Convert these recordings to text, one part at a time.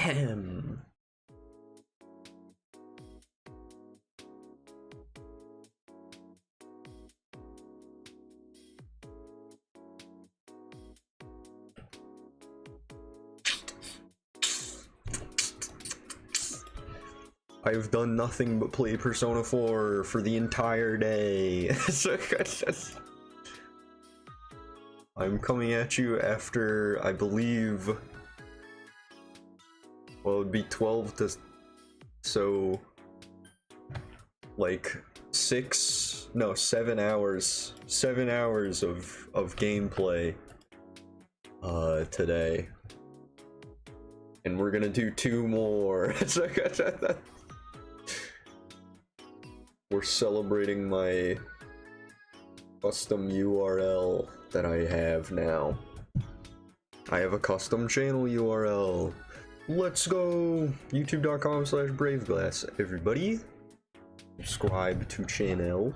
Ahem. I've done nothing but play Persona 4 for the entire day. I'm coming at you after, I believe, well, it would be 12 to, so, like, 7 hours of gameplay, today. And we're gonna do 2 more. We're celebrating my custom URL that I have now. I have a custom channel URL. Let's go! YouTube.com/braveglass, everybody. Subscribe to channel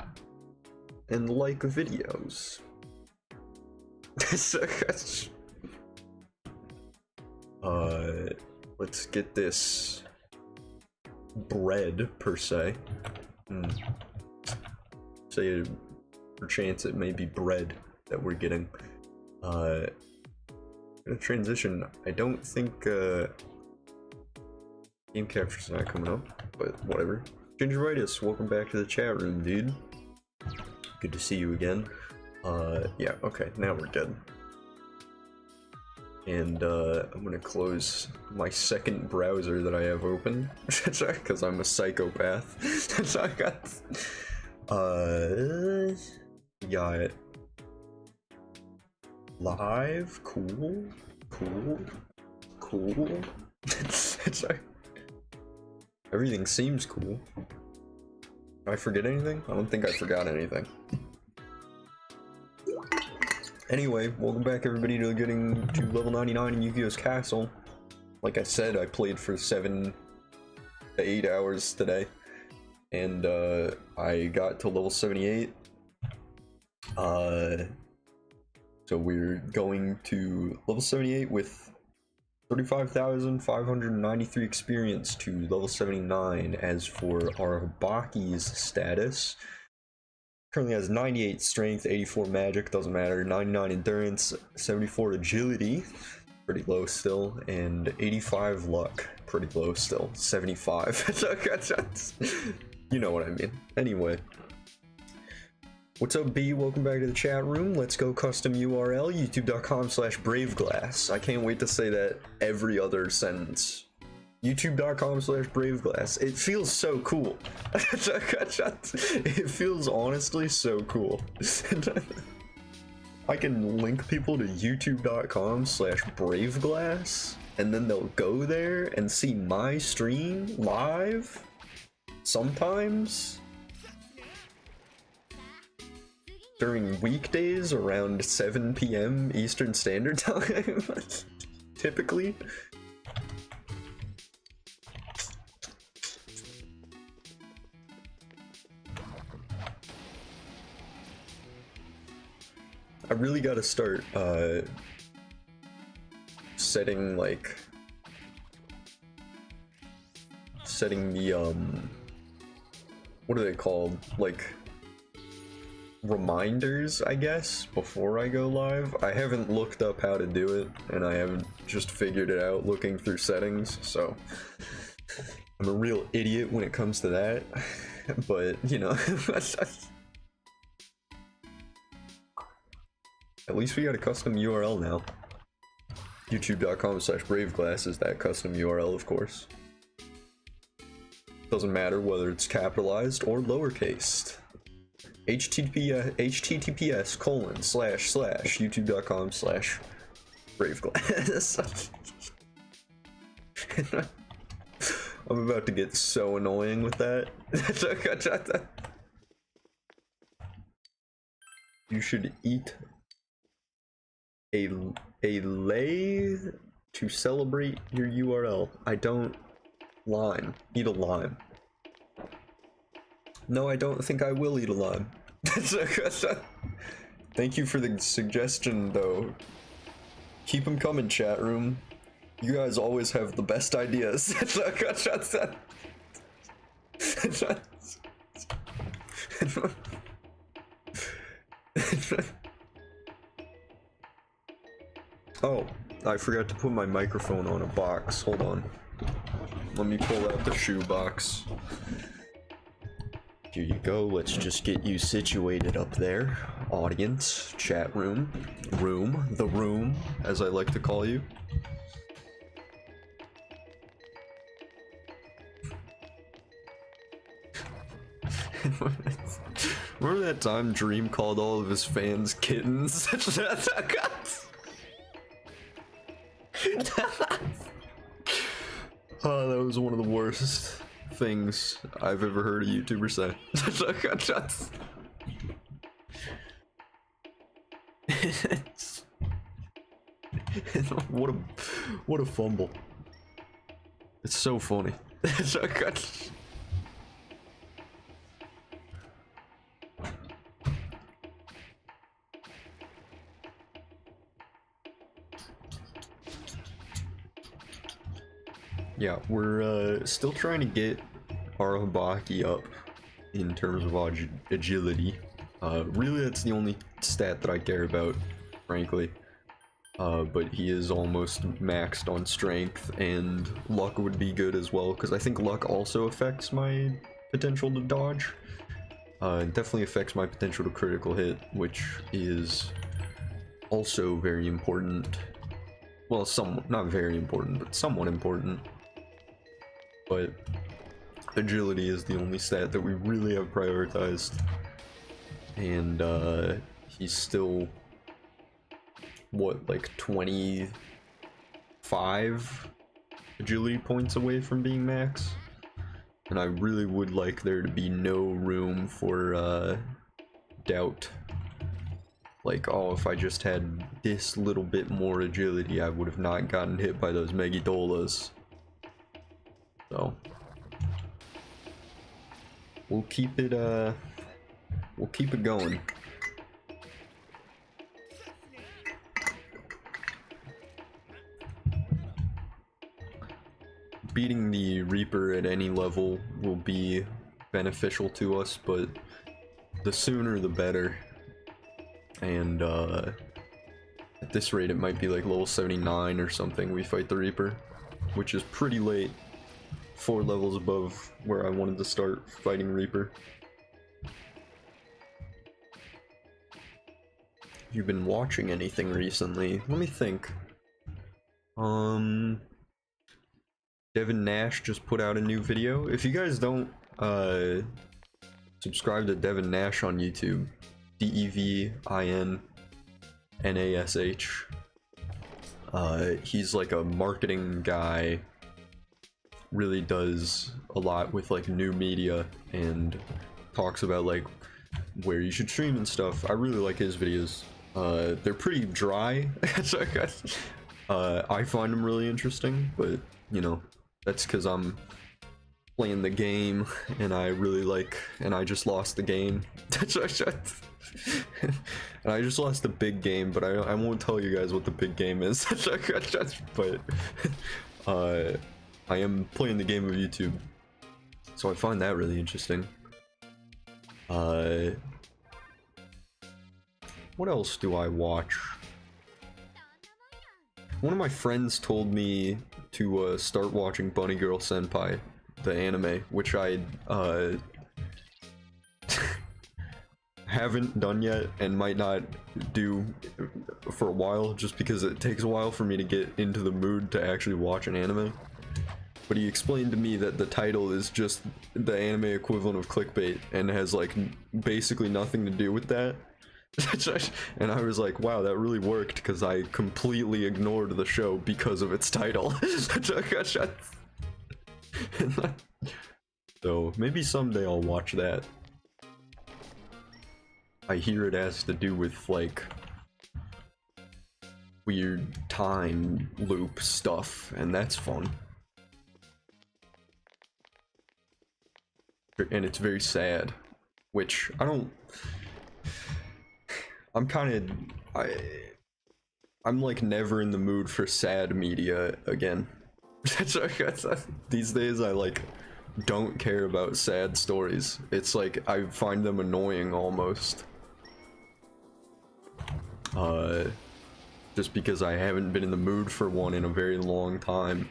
and like videos. Let's get this bread, per se. Say, perchance it may be bread that we're getting. Gonna transition. I don't think, game capture's not coming up, but whatever. Gingeritis, welcome back to the chat room, dude. Good to see you again. Yeah, okay, now we're good. And, I'm gonna close my second browser that I have open, because I'm a psychopath. So I got, got it. Live, cool. Everything seems cool. Did I forget anything? I don't think I forgot anything. Anyway, welcome back everybody to getting to level 99 in Yukiko's castle. Like I said, I played for 7 to 8 hours today, and I got to level 78. So we're going to level 78 with 35,593 experience to level 79. As for our Baki's status, currently has 98 strength, 84 magic, doesn't matter, 99 endurance, 74 agility, pretty low still, and 85 luck, pretty low still, 75. You know what I mean. Anyway. What's up, B? Welcome back to the chat room. Let's go custom URL, youtube.com/braveglass. I can't wait to say that every other sentence. youtube.com/braveglass. It feels so cool. It feels honestly so cool. I can link people to youtube.com/braveglass, and then they'll go there and see my stream live sometimes during weekdays around 7 p.m. Eastern Standard Time. Typically. I really gotta start setting the what are they called, like reminders, I guess, before I go live. I haven't looked up how to do it, and I haven't just figured it out looking through settings, so I'm a real idiot when it comes to that. But you know, at least we got a custom URL now. youtube.com/braveglass is that custom URL, of course. Doesn't matter whether it's capitalized or lowercase. https://youtube.com/braveglass. I'm about to get so annoying with that. You should eat a lay to celebrate your URL. I don't lime. Eat a lime. No, I don't think I will eat a lime. Thank you for the suggestion, though. Keep them coming, chat room. You guys always have the best ideas. Oh, I forgot to put my microphone on a box. Hold on. Let me pull out the shoe box. Here you go. Let's just get you situated up there. Audience, chat room, the room, as I like to call you. Remember that time Dream called all of his fans kittens? Oh, that was one of the worst things I've ever heard a YouTuber say. What a fumble. It's so funny. Yeah, we're still trying to get our Habaki up in terms of agility. Really, that's the only stat that I care about, frankly. But he is almost maxed on strength, and luck would be good as well, because I think luck also affects my potential to dodge. It definitely affects my potential to critical hit, which is also very important. Well, not very important, but somewhat important. But agility is the only stat that we really have prioritized. And he's still, what, like 25 agility points away from being max? And I really would like there to be no room for doubt. Like, oh, if I just had this little bit more agility, I would have not gotten hit by those Megidolas. So we'll keep it going. Beating the Reaper at any level will be beneficial to us, but the sooner the better. And at this rate it might be like level 79 or something we fight the Reaper, which is pretty late. 4 levels above where I wanted to start fighting Reaper. You've been watching anything recently? Let me think. Devin Nash just put out a new video. If you guys don't subscribe to Devin Nash on YouTube, DEVINNASH. He's like a marketing guy. Really does a lot with like new media and talks about like where you should stream and stuff. I really like his videos. They're pretty dry. I find them really interesting, but you know, that's because I'm playing the game and I really like, and I just lost the game. And I just lost the big game, but I won't tell you guys what the big game is. But I am playing the game of YouTube, so I find that really interesting. What else do I watch? One of my friends told me to start watching Bunny Girl Senpai, the anime, which I haven't done yet and might not do for a while, just because it takes a while for me to get into the mood to actually watch an anime. But he explained to me that the title is just the anime equivalent of clickbait and has like basically nothing to do with that. And I was like, wow, that really worked, because I completely ignored the show because of its title. So maybe someday I'll watch that. I hear it has to do with like weird time loop stuff, and that's fun. And it's very sad, which I I'm like never in the mood for sad media again. These days I like don't care about sad stories. It's like I find them annoying almost. Just because I haven't been in the mood for one in a very long time.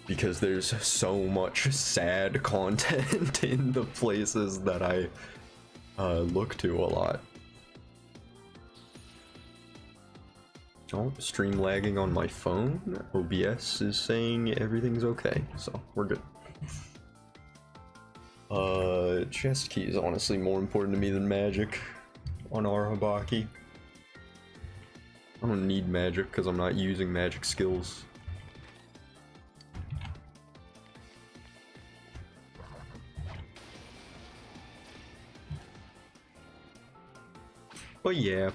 Because there's so much sad content in the places that I look to a lot. Oh, stream lagging on my phone. OBS is saying everything's okay, so we're good. Chest key is honestly more important to me than magic on Arahabaki. I don't need magic because I'm not using magic skills. But yeah,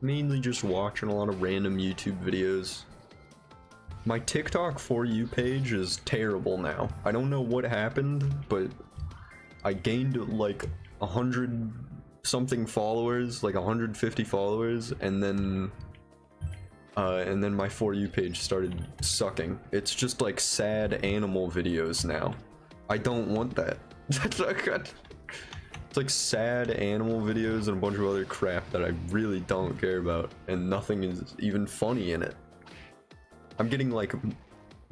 mainly just watching a lot of random YouTube videos. My TikTok For You page is terrible now. I don't know what happened, but I gained like 100 something followers, like 150 followers, and then my For You page started sucking. It's just like sad animal videos now. I don't want that. It's like sad animal videos and a bunch of other crap that I really don't care about, and nothing is even funny in it. I'm getting like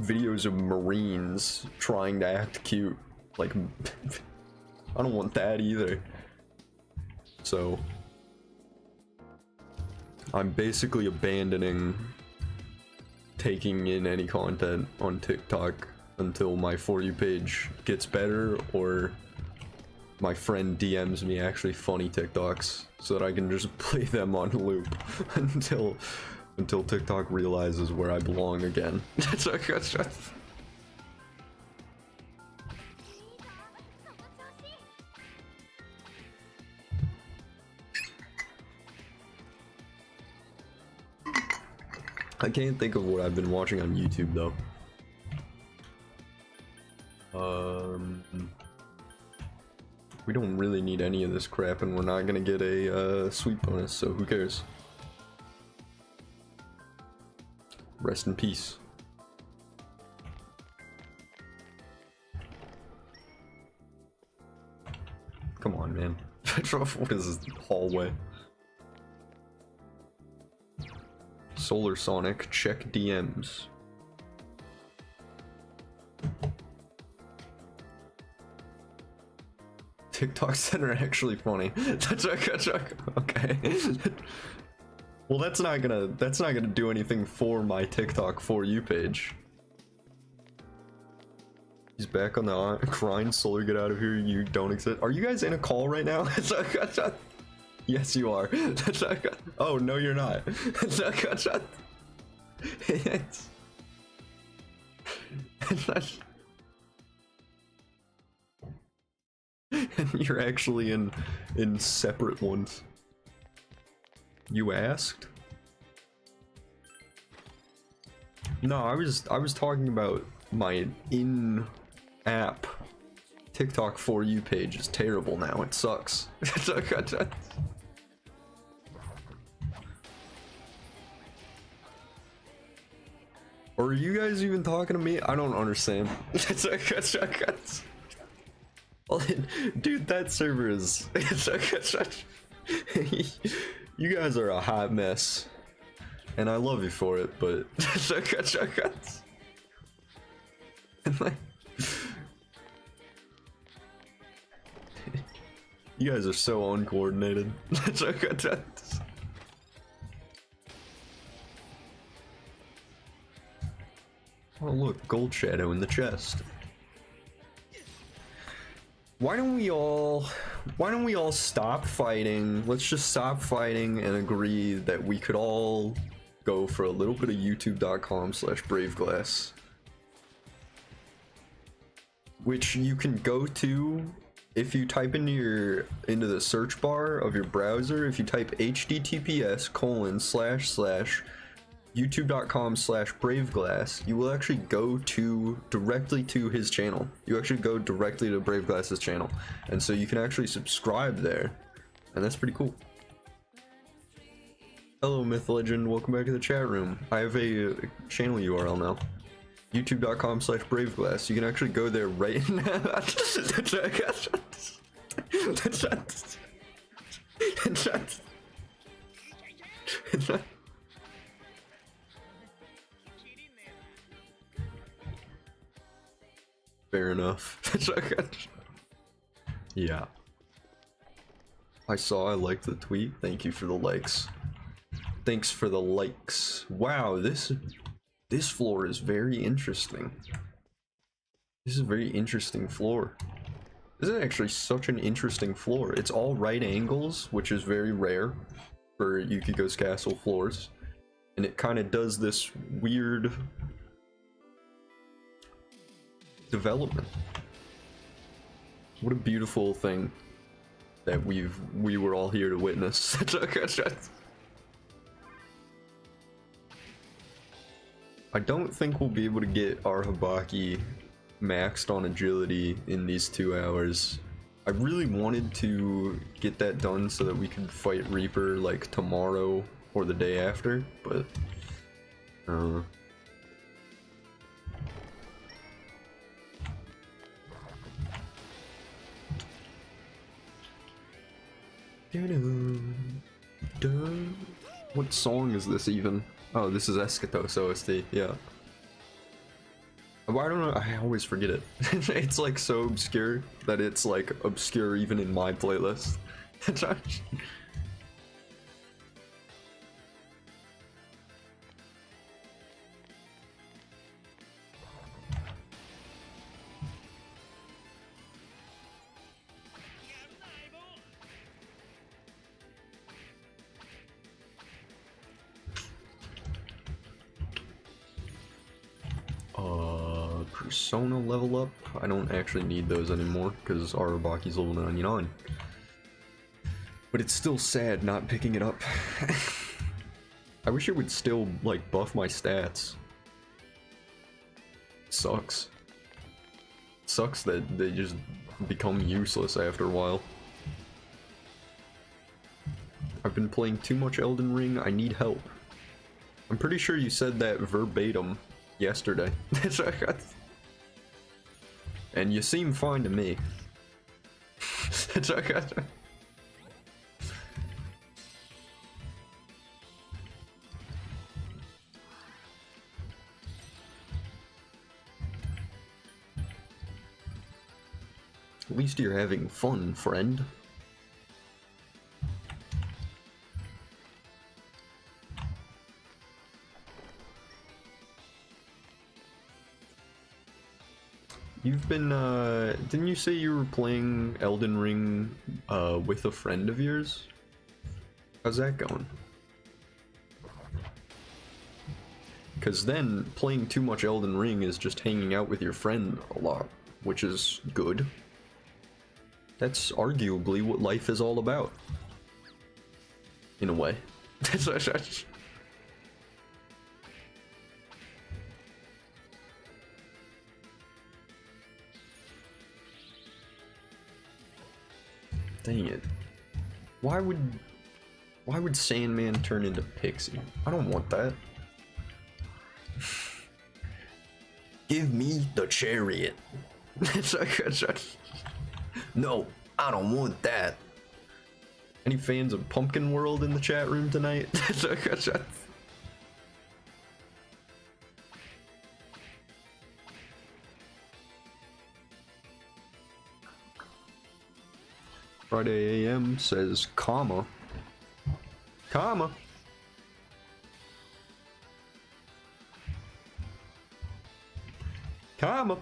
videos of Marines trying to act cute. Like, I don't want that either. So, I'm basically abandoning taking in any content on TikTok until my For You page gets better, or my friend DMs me actually funny TikToks so that I can just play them on loop until TikTok realizes where I belong again. I can't think of what I've been watching on YouTube though. We don't really need any of this crap, and we're not gonna get a sweep bonus, so who cares? Rest in peace. Come on, man. What is this hallway? Solar Sonic, check DMs. TikToks that are actually funny. Okay. Well, that's not gonna do anything for my TikTok For You page. He's back on the grind. Solar, get out of here. You don't exist. Are you guys in a call right now? Yes, you are. Oh no, you're not. And you're actually in separate ones. You asked? No, I was talking about my in-app TikTok For You page is terrible now. It sucks. Or are you guys even talking to me? I don't understand. Dude, that server is... You guys are a hot mess. And I love you for it, but... You guys are so uncoordinated. Oh look, gold shadow in the chest. Why don't we all stop fighting? Let's just stop fighting and agree that we could all go for a little bit of youtube.com/braveglass. Which you can go to if you type into the search bar of your browser. If you type https://youtube.com/braveglass, you will actually go directly to his channel. You actually go directly to Braveglass's channel, and so you can actually subscribe there, and that's pretty cool. Hello, Myth Legend. Welcome back to the chat room. I have a channel URL now. YouTube.com/braveglass. You can actually go there right now. Fair enough. Yeah. I liked the tweet. Thank you for the likes. Thanks for the likes. Wow, this floor is very interesting. This is a very interesting floor. This is actually such an interesting floor. It's all right angles, which is very rare for Yukiko's castle floors. And it kind of does this weird development. What a beautiful thing that we were all here to witness. I don't think we'll be able to get our Hibaki maxed on agility in these 2 hours. I really wanted to get that done so that we could fight Reaper like tomorrow or the day after, but what song is this even? Oh, this is Escatos OST, yeah. Why don't I always forget it. It's like so obscure that it's like obscure even in my playlist. Persona level up? I don't actually need those anymore because Arabaki's level 99. But it's still sad not picking it up. I wish it would still like buff my stats. It sucks. It sucks that they just become useless after a while. I've been playing too much Elden Ring, I need help. I'm pretty sure you said that verbatim yesterday. And you seem fine to me. At least you're having fun, friend. You've been, didn't you say you were playing Elden Ring, with a friend of yours? How's that going? Because then, playing too much Elden Ring is just hanging out with your friend a lot, which is good. That's arguably what life is all about. In a way. Dang it. Why would Sandman turn into Pixie? I don't want that. Give me the chariot. No, I don't want that. Any fans of Pumpkin World in the chat room tonight? Friday AM says comma. Comma. Comma.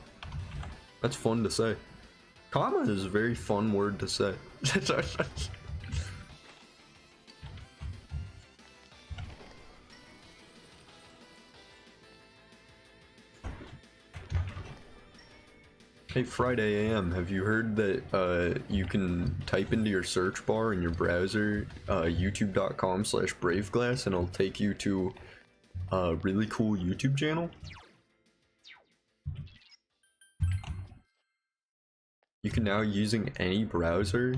That's fun to say. Comma is a very fun word to say. Hey, Friday AM, have you heard that you can type into your search bar in your browser youtube.com/braveglass and it'll take you to a really cool YouTube channel? You can now, using any browser,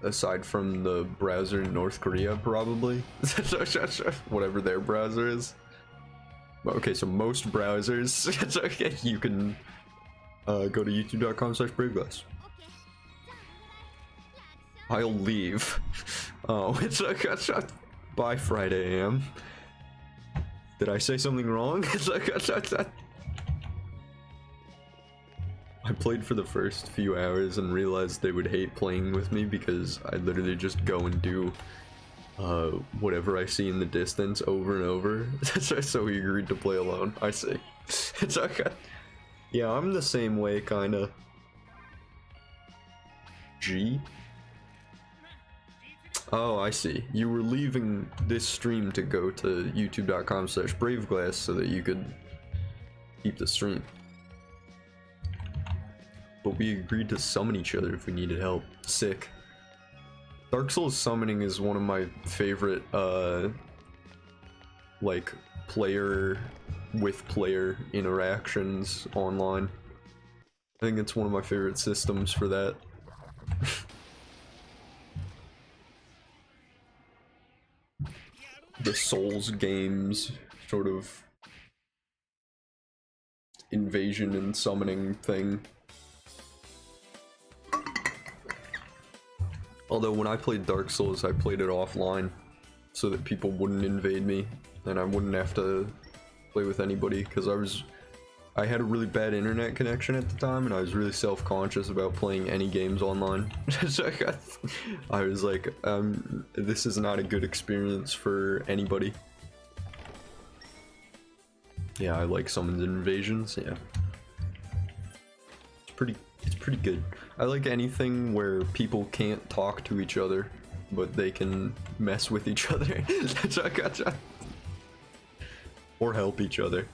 aside from the browser in North Korea, probably. Whatever their browser is. Okay, so most browsers, you can go to youtube.com/braveglass. I'll leave. Oh, it's by Friday AM. Did I say something wrong? I played for the first few hours and realized they would hate playing with me because I literally just go and do whatever I see in the distance over and over. So he agreed to play alone. I see. It's okay. Yeah, I'm the same way, kinda. G? Oh, I see. You were leaving this stream to go to youtube.com/braveglass so that you could keep the stream. But we agreed to summon each other if we needed help. Sick. Dark Souls summoning is one of my favorite, like, player with player interactions online. I think it's one of my favorite systems for that. The Souls games sort of invasion and summoning thing. Although when I played Dark Souls, I played it offline so that people wouldn't invade me and I wouldn't have to play with anybody because I had a really bad internet connection at the time and I was really self-conscious about playing any games online. So I was like, this is not a good experience for anybody. Yeah, I like summons and invasions, yeah. It's pretty good. I like anything where people can't talk to each other, but they can mess with each other. Or help each other.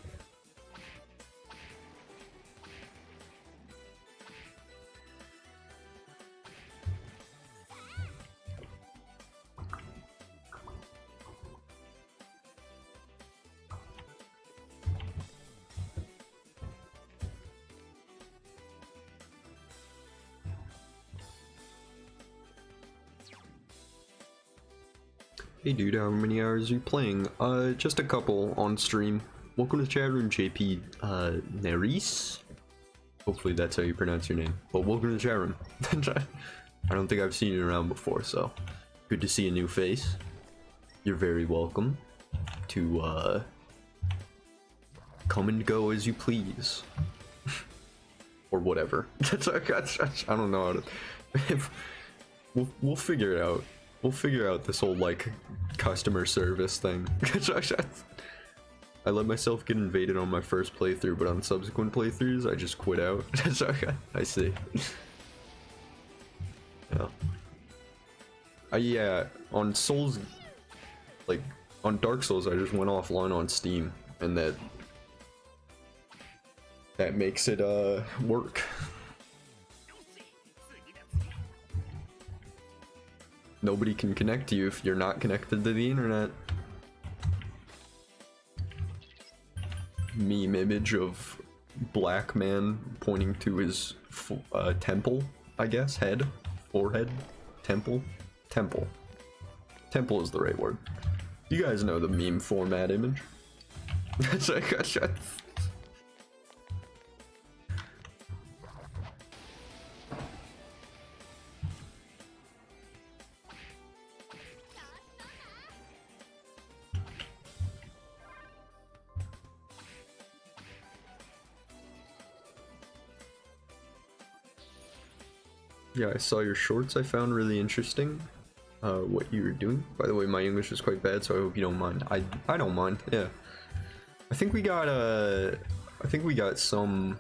Hey dude, how many hours are you playing? Just a couple on stream. Welcome to the chat room, JP Neris. Hopefully that's how you pronounce your name. But welcome to the chat room. I don't think I've seen you around before, so good to see a new face. You're very welcome to come and go as you please. Or whatever. I don't know how to... we'll figure it out. We'll figure out this whole, like, customer service thing. I let myself get invaded on my first playthrough, but on subsequent playthroughs, I just quit out. I see. Yeah. Yeah, on Souls, like, on Dark Souls, I just went offline on Steam, and that makes it, work. Nobody can connect to you if you're not connected to the internet. Meme image of black man pointing to his temple, I guess, head, forehead, temple. Temple is the right word. You guys know the meme format image. Yeah, I saw your shorts. I found really interesting what you were doing. By the way, my English is quite bad, so I hope you don't mind. I don't mind. Yeah, I think we got some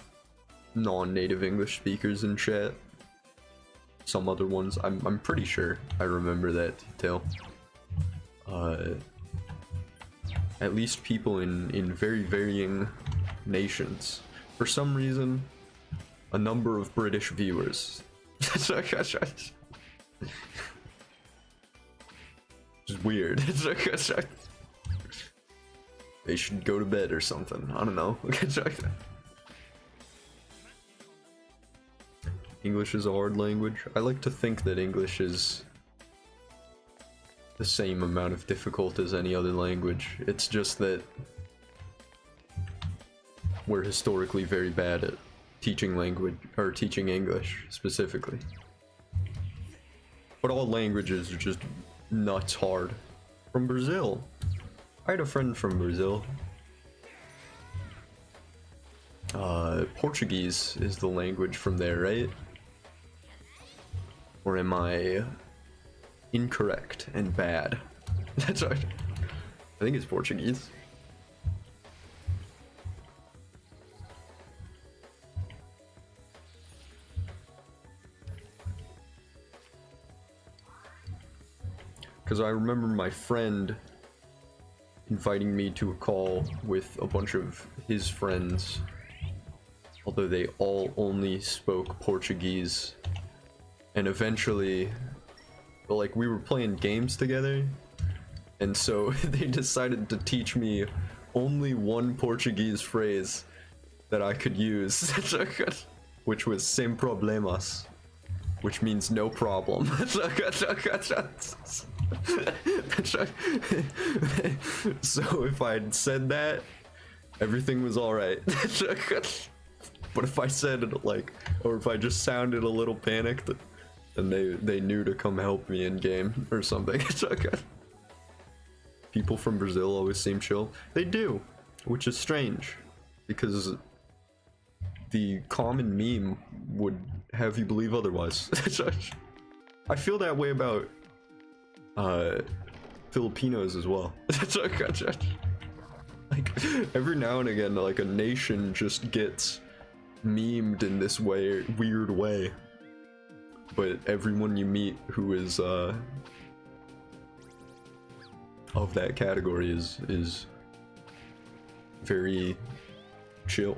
non-native English speakers in chat. Some other ones. I'm pretty sure I remember that detail. At least people in very varying nations. For some reason, a number of British viewers. It's weird. They should go to bed or something. I don't know. English is a hard language. I like to think that English is the same amount of difficult as any other language. It's just that we're historically very bad at teaching language, or teaching English specifically. But all languages are just nuts hard. From Brazil. I had a friend from Brazil. Portuguese is the language from there, right? Or am I incorrect and bad? That's right. I think it's Portuguese. Because I remember my friend inviting me to a call with a bunch of his friends, although they all only spoke Portuguese. And eventually, like, we were playing games together, and so they decided to teach me only one Portuguese phrase that I could use, which was sem problemas, which means no problem. So if I'd said that, everything was alright. But if I said it like, or if I just sounded a little panicked, then they knew to come help me in game or something. People from Brazil always seem chill. They do, which is strange, because the common meme would have you believe otherwise. I feel that way about Filipinos as well. Like, every now and again, like, a nation just gets memed in this weird way, but everyone you meet who is of that category is very chill.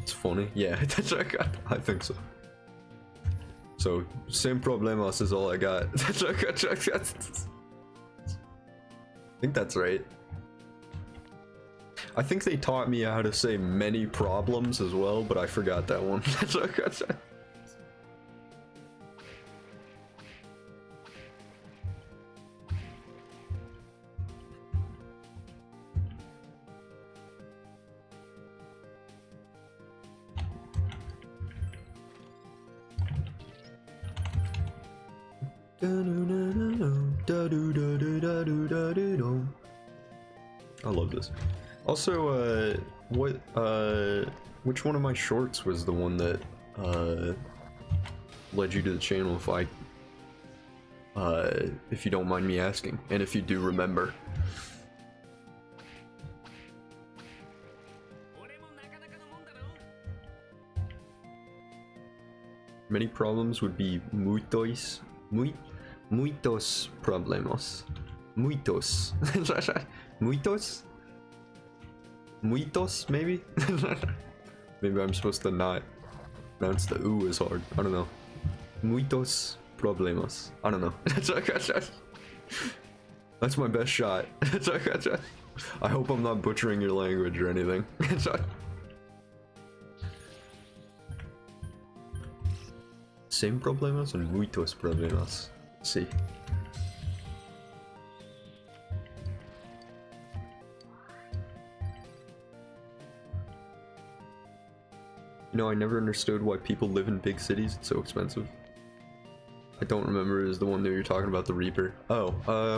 It's funny, yeah. I think so. So, sem problemas is all I got. I think that's right. I think they taught me how to say many problems as well, but I forgot that one. I love this. Also, which one of my shorts was the one that led you to the channel, if you don't mind me asking, and if you do remember? Many problems would be muitos problemos. Muitos. Muitos, maybe? Maybe I'm supposed to not pronounce the U as hard. I don't know. Muitos problemos. I don't know. That's my best shot. I hope I'm not butchering your language or anything. Sem problemas and muitos problemas. Let's see. You know, I never understood why people live in big cities. It's so expensive. I don't remember. Is the one that you're talking about, the Reaper? Oh,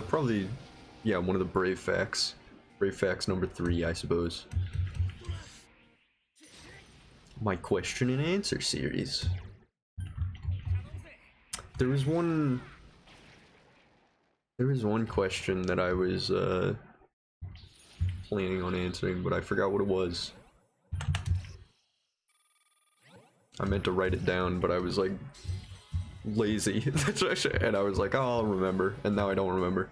probably, yeah, one of the Brave Facts. Brave Facts number 3, I suppose. My question and answer series. There was one question that I was planning on answering, but I forgot what it was. I meant to write it down, but I was like lazy. And I was like, oh, I'll remember, and now I don't remember.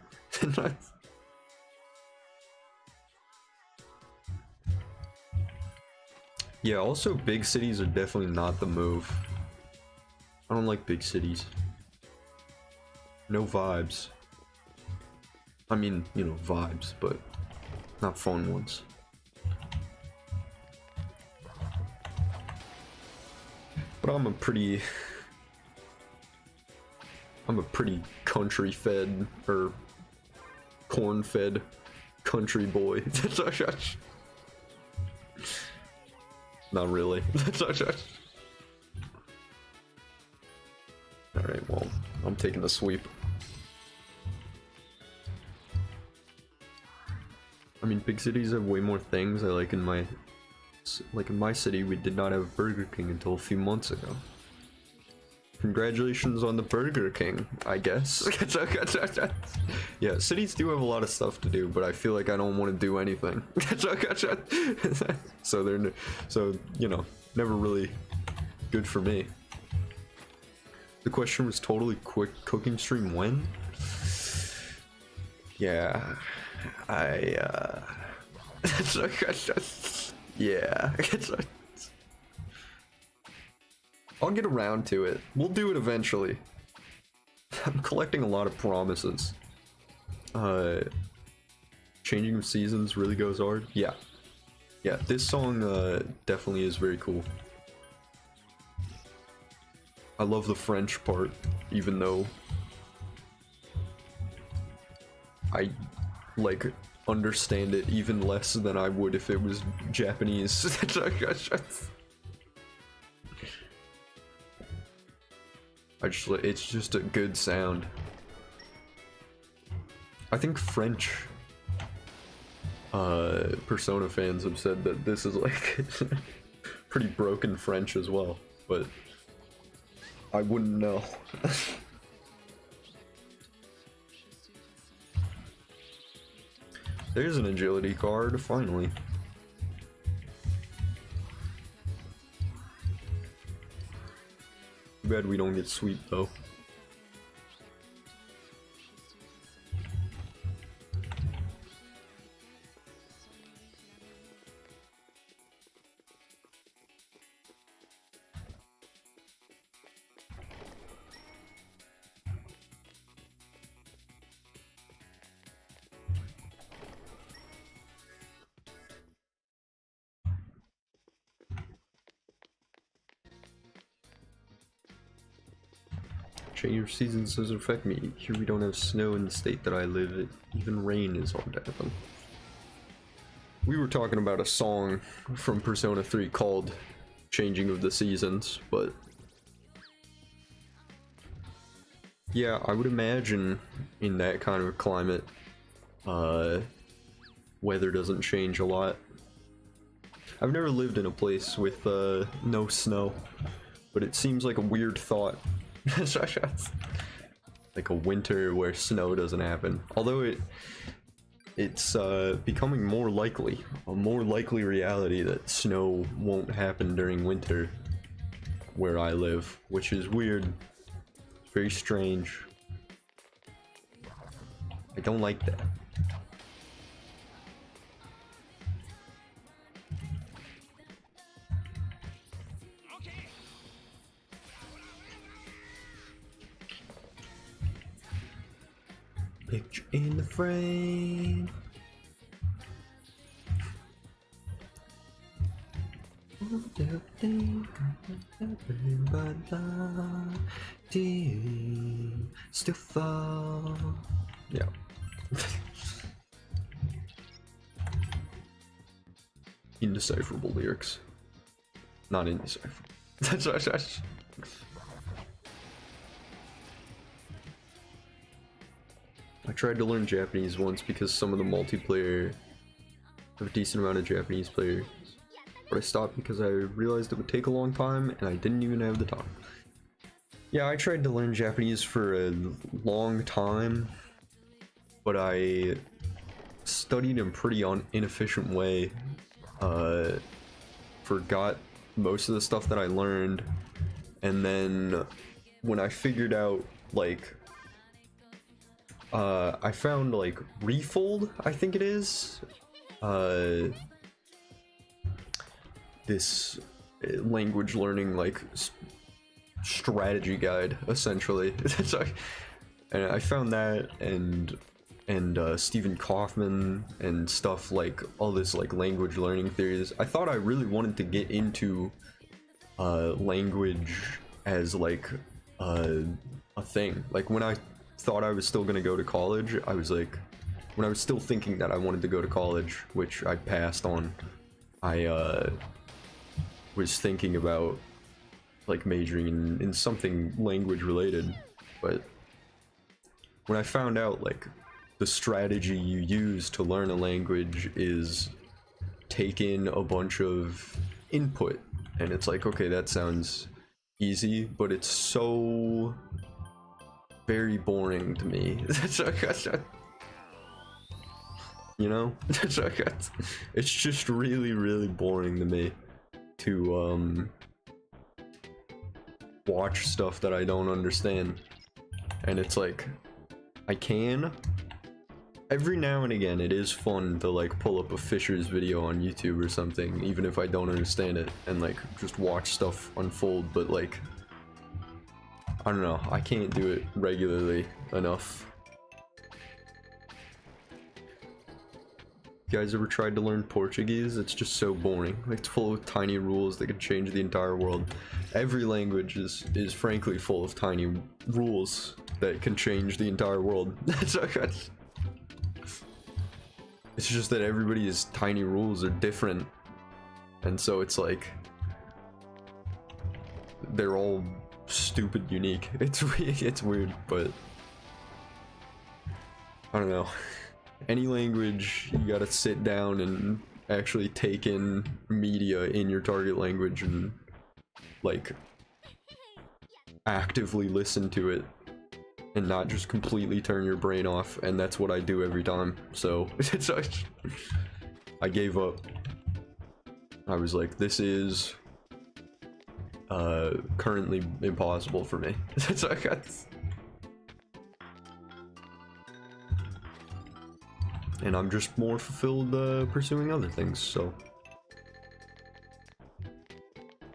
Yeah, also big cities are definitely not the move. I don't like big cities. No vibes. I mean, you know, vibes, but not fun ones. But I'm a pretty I'm a pretty country-fed, or corn-fed country boy. Not really. Alright, well, I'm taking the sweep. I mean, big cities have way more things. In my city, we did not have Burger King until a few months ago. Congratulations on the Burger King, I guess. Yeah, cities do have a lot of stuff to do, but I feel like I don't want to do anything. So you know, never really good for me. The question was totally quick cooking stream when? Yeah, yeah. I'll get around to it. We'll do it eventually. I'm collecting a lot of promises. Changing of Seasons really goes hard. Yeah. Yeah, this song definitely is very cool. I love the French part, even though I understand it even less than I would if it was Japanese. It's just a good sound. I think French Persona fans have said that this is pretty broken French as well, but I wouldn't know. There's an agility card, finally. Too bad we don't get sweep though. Change of seasons doesn't affect me. Here we don't have snow in the state that I live. Even rain is hard to happen. We were talking about a song from Persona 3 called Changing of the Seasons, but yeah, I would imagine in that kind of climate, weather doesn't change a lot. I've never lived in a place with no snow, but it seems like a weird thought. Like a winter where snow doesn't happen. Although it's becoming more likely, a more likely reality that snow won't happen during winter where I live, which is weird. Very strange. I don't like that. Picture in the frame. Still fall. Yeah. Indecipherable lyrics. Not indecipherable. That's I tried to learn Japanese once because some of the multiplayer have a decent amount of Japanese players, but I stopped because I realized it would take a long time and I didn't even have the time. Yeah, I tried to learn Japanese for a long time, but I studied in a pretty inefficient way. Forgot most of the stuff that I learned, and then when I figured out, like, I found, like, Refold, I think it is, this language learning, like, strategy guide, essentially. And I found that, and Stephen Kaufman and stuff, like all this like language learning theories. I thought I really wanted to get into language as like a thing. Like when I thought I was still gonna go to college, I was like, when I was still thinking that I wanted to go to college, which I passed on, I was thinking about like majoring in something language related. But when I found out like the strategy you use to learn a language is take in a bunch of input, and it's like, okay, that sounds easy, but it's so very boring to me. You know? It's just really boring to me to watch stuff that I don't understand. And it's like, I can every now and again, it is fun to like pull up a Fisher's video on YouTube or something, even if I don't understand it, and like just watch stuff unfold. But like, I don't know, I can't do it regularly enough. You guys ever tried to learn Portuguese? It's just so boring. Like, it's full of tiny rules that could change the entire world. Every language is frankly full of tiny rules that can change the entire world. It's just that everybody's tiny rules are different, and so it's like they're all stupid unique. It's weird, but I don't know. Any language, you gotta sit down and actually take in media in your target language and like actively listen to it and not just completely turn your brain off, and that's what I do every time. So it's like, I gave up. I was like, this is currently impossible for me. It's like, and I'm just more fulfilled pursuing other things. So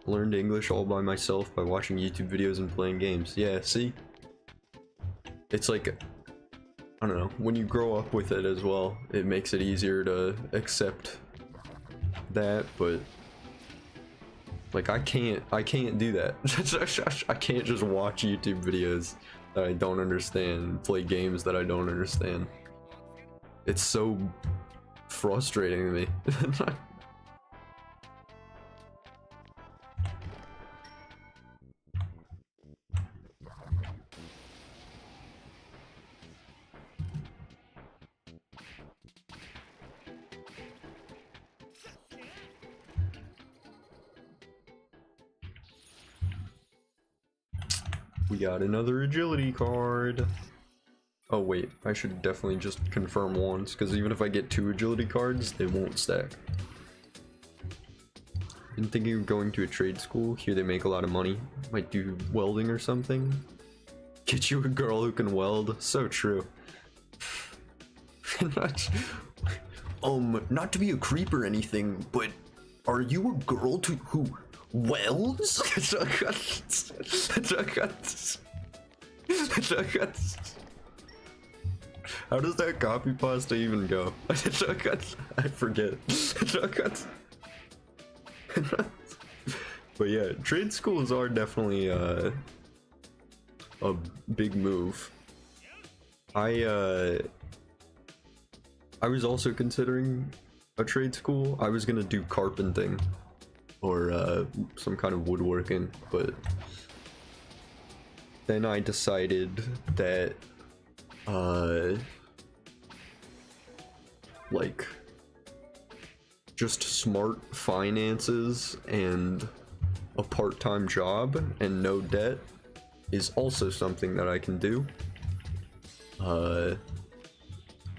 learned English all by myself by watching YouTube videos and playing games. Yeah, see? It's like, I don't know, when you grow up with it as well, it makes it easier to accept that, but like I can't do that. I can't just watch YouTube videos that I don't understand, play games that I don't understand. It's so frustrating to me. We got another agility card. Oh wait, I should definitely just confirm once, because even if I get 2 agility cards, they won't stack. Been thinking of going to a trade school. Here they make a lot of money. Might do welding or something. Get you a girl who can weld. So true. Not to be a creep or anything, but are you a girl who welds? How does that copy pasta even go? I forget. But yeah, trade schools are definitely a big move. I was also considering a trade school. I was gonna do carpenting or some kind of woodworking, but then I decided that like just smart finances and a part-time job and no debt is also something that I can do. And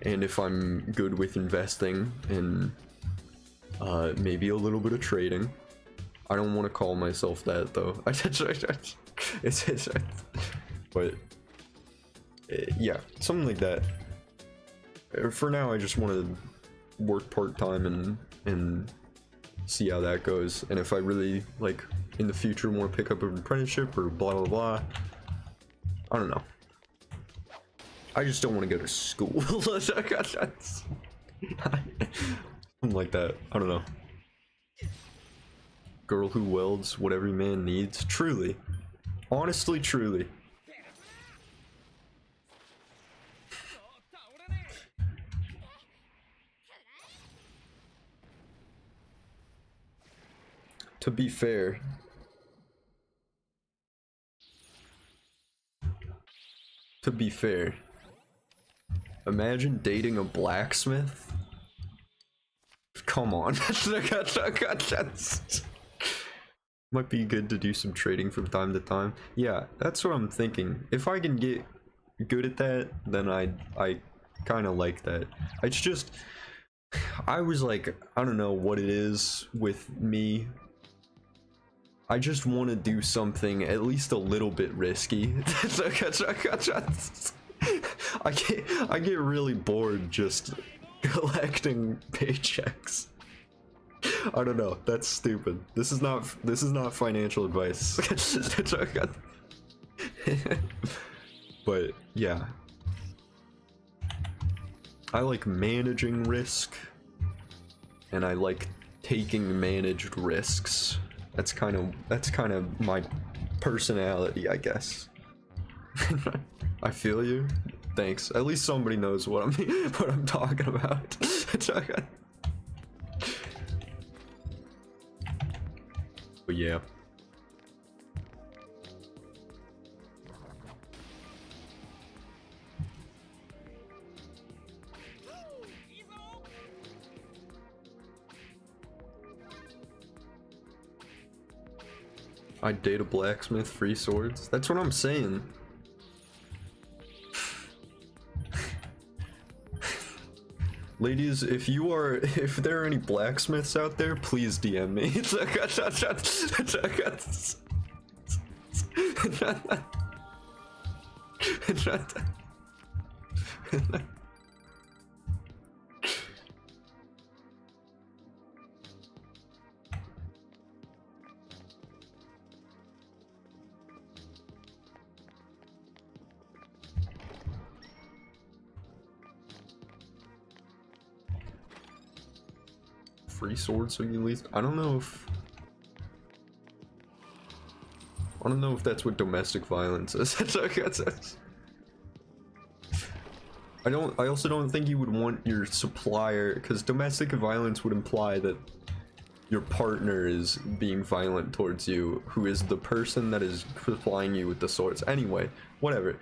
if I'm good with investing and maybe a little bit of trading. I don't want to call myself that though. But yeah, something like that. For now, I just want to work part-time and see how that goes. And if I really like in the future want to pick up an apprenticeship or blah blah blah, I don't know. I just don't want to go to school. Something like that. I don't know. Girl who welds what every man needs. Truly. Honestly, truly. to be fair, imagine dating a blacksmith. Come on. Might be good to do some trading from time to time. Yeah, that's what I'm thinking. If I can get good at that, then I kind of like that. It's just, I was like, I don't know what it is with me. I just want to do something at least a little bit risky. I get really bored just collecting paychecks. I don't know. That's stupid. This is not financial advice. But yeah, I like managing risk, and I like taking managed risks. That's kind of my personality, I guess. I feel you. Thanks. At least somebody knows what I'm talking about. But yeah. I'd date a blacksmith, free swords. That's what I'm saying. Ladies, if there are any blacksmiths out there, please DM me. Free swords so you at least, I don't know if that's what domestic violence is. I also don't think you would want your supplier, because domestic violence would imply that your partner is being violent towards you, who is the person that is supplying you with the swords. Anyway, whatever.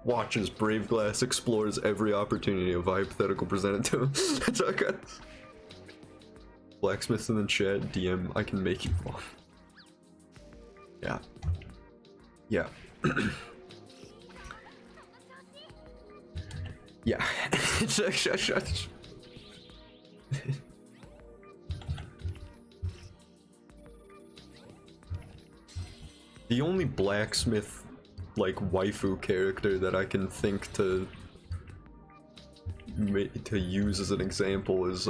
Watch as Brave Glass explores every opportunity of a hypothetical presented to him. Blacksmiths in the chat, DM, I can make you one. Yeah. Yeah. Yeah. The only blacksmith like waifu character that I can think to use as an example is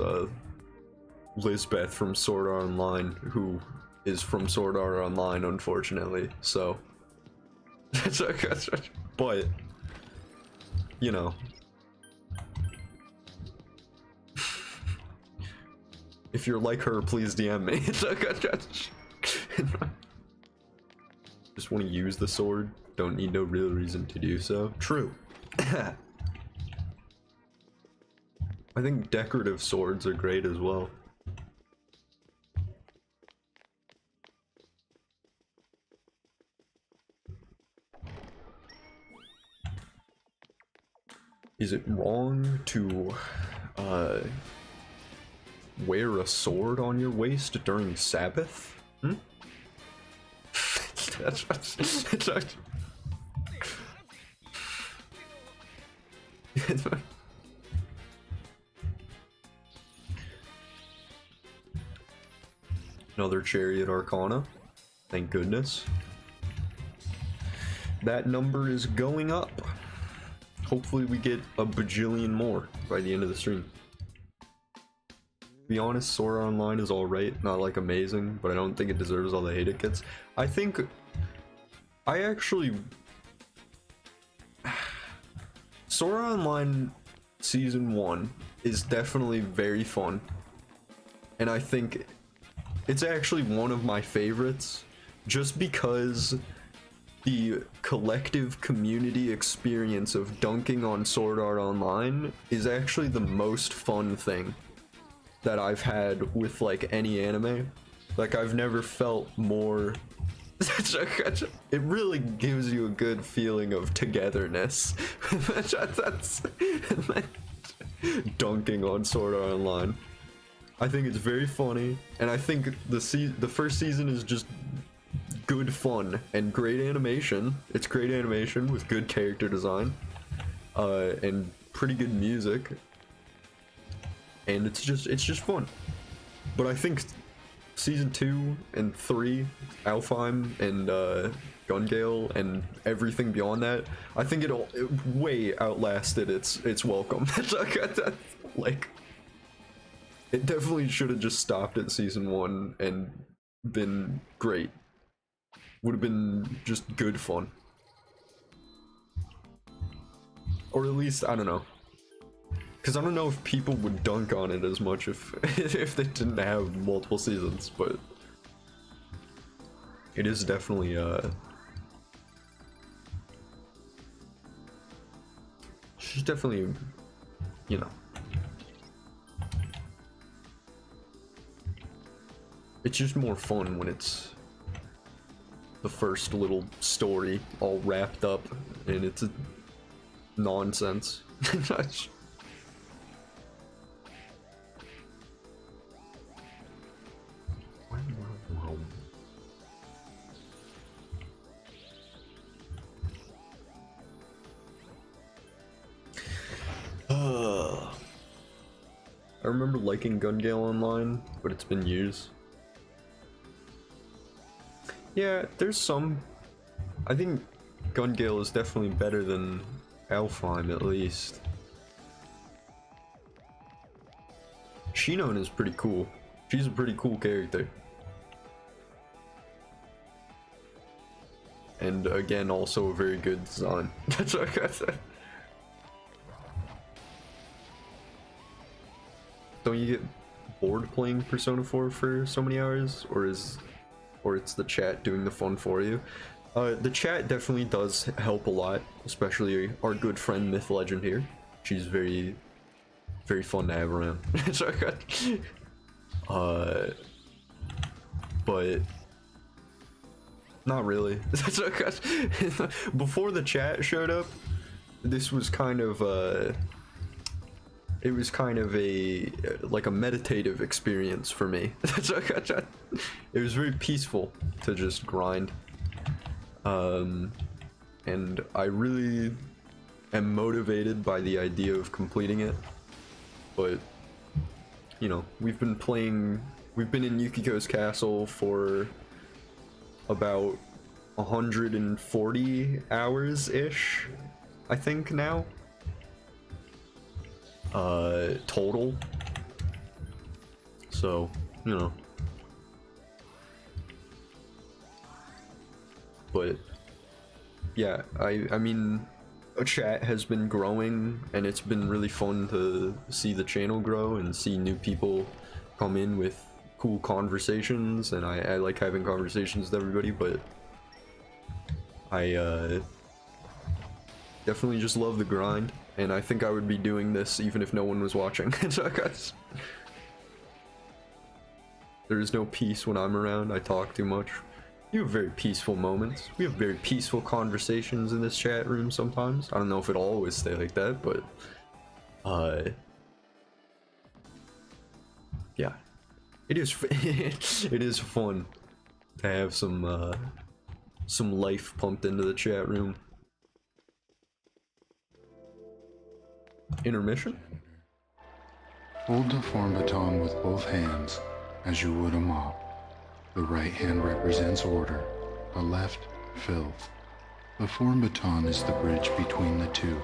Lisbeth from Sword Art Online, who is from Sword Art Online, unfortunately. So, but you know, if you're like her, please DM me. Just want to use the sword. Don't need no real reason to do so. True. I think decorative swords are great as well. Is it wrong to wear a sword on your waist during Sabbath? Hmm? Another Chariot Arcana. Thank goodness. That number is going up. Hopefully we get a bajillion more by the end of the stream. To be honest, Sword Art Online is alright, not like amazing, but I don't think it deserves all the hate it gets. I think Sword Art Online Season 1 is definitely very fun, and I think it's actually one of my favorites, just because the collective community experience of dunking on Sword Art Online is actually the most fun thing. that I've had with like any anime. Like I've never felt more. It really gives you a good feeling of togetherness. That's dunking on Sword Art Online. I think it's very funny, and I think the first season is just good fun and great animation. It's great animation with good character design, and pretty good music, and it's just fun. But I think season 2 and 3, Alfheim and Gun Gale and everything beyond that, I think it way outlasted its welcome. Like, it definitely should have just stopped at season 1 and been great. Would have been just good fun. Or at least, I don't know. Because I don't know if people would dunk on it as much if if they didn't have multiple seasons, but it is definitely she's definitely, you know, it's just more fun when it's the first little story all wrapped up and it's a nonsense. I remember liking Gun Gale Online, but it's been years. Yeah, there's some. I think Gun Gale is definitely better than Alfheim, at least. Shinon is pretty cool. She's a pretty cool character. And again, also a very good design. That's what I said. Don't you get bored playing Persona 4 for so many hours, or it's the chat doing the fun for you? The chat definitely does help a lot, especially our good friend Myth Legend here. She's very, very fun to have around. But not really. Before the chat showed up, this was kind of it was kind of like a meditative experience for me. It was very peaceful to just grind, and I really am motivated by the idea of completing it. But you know, we've been in Yukiko's castle for about 140 hours ish, I think now. Total. So, you know. But yeah, I mean, a chat has been growing, and it's been really fun to see the channel grow and see new people come in with cool conversations, and I like having conversations with everybody, but I definitely just love the grind. And I think I would be doing this even if no one was watching. There is no peace when I'm around. I talk too much. You have very peaceful moments. We have very peaceful conversations in this chat room sometimes. I don't know if it'll always stay like that, but yeah, it is. It is fun to have some life pumped into the chat room. Intermission? Hold the form baton with both hands as you would a mop. The right hand represents order, the left filth. The form baton is the bridge between the two.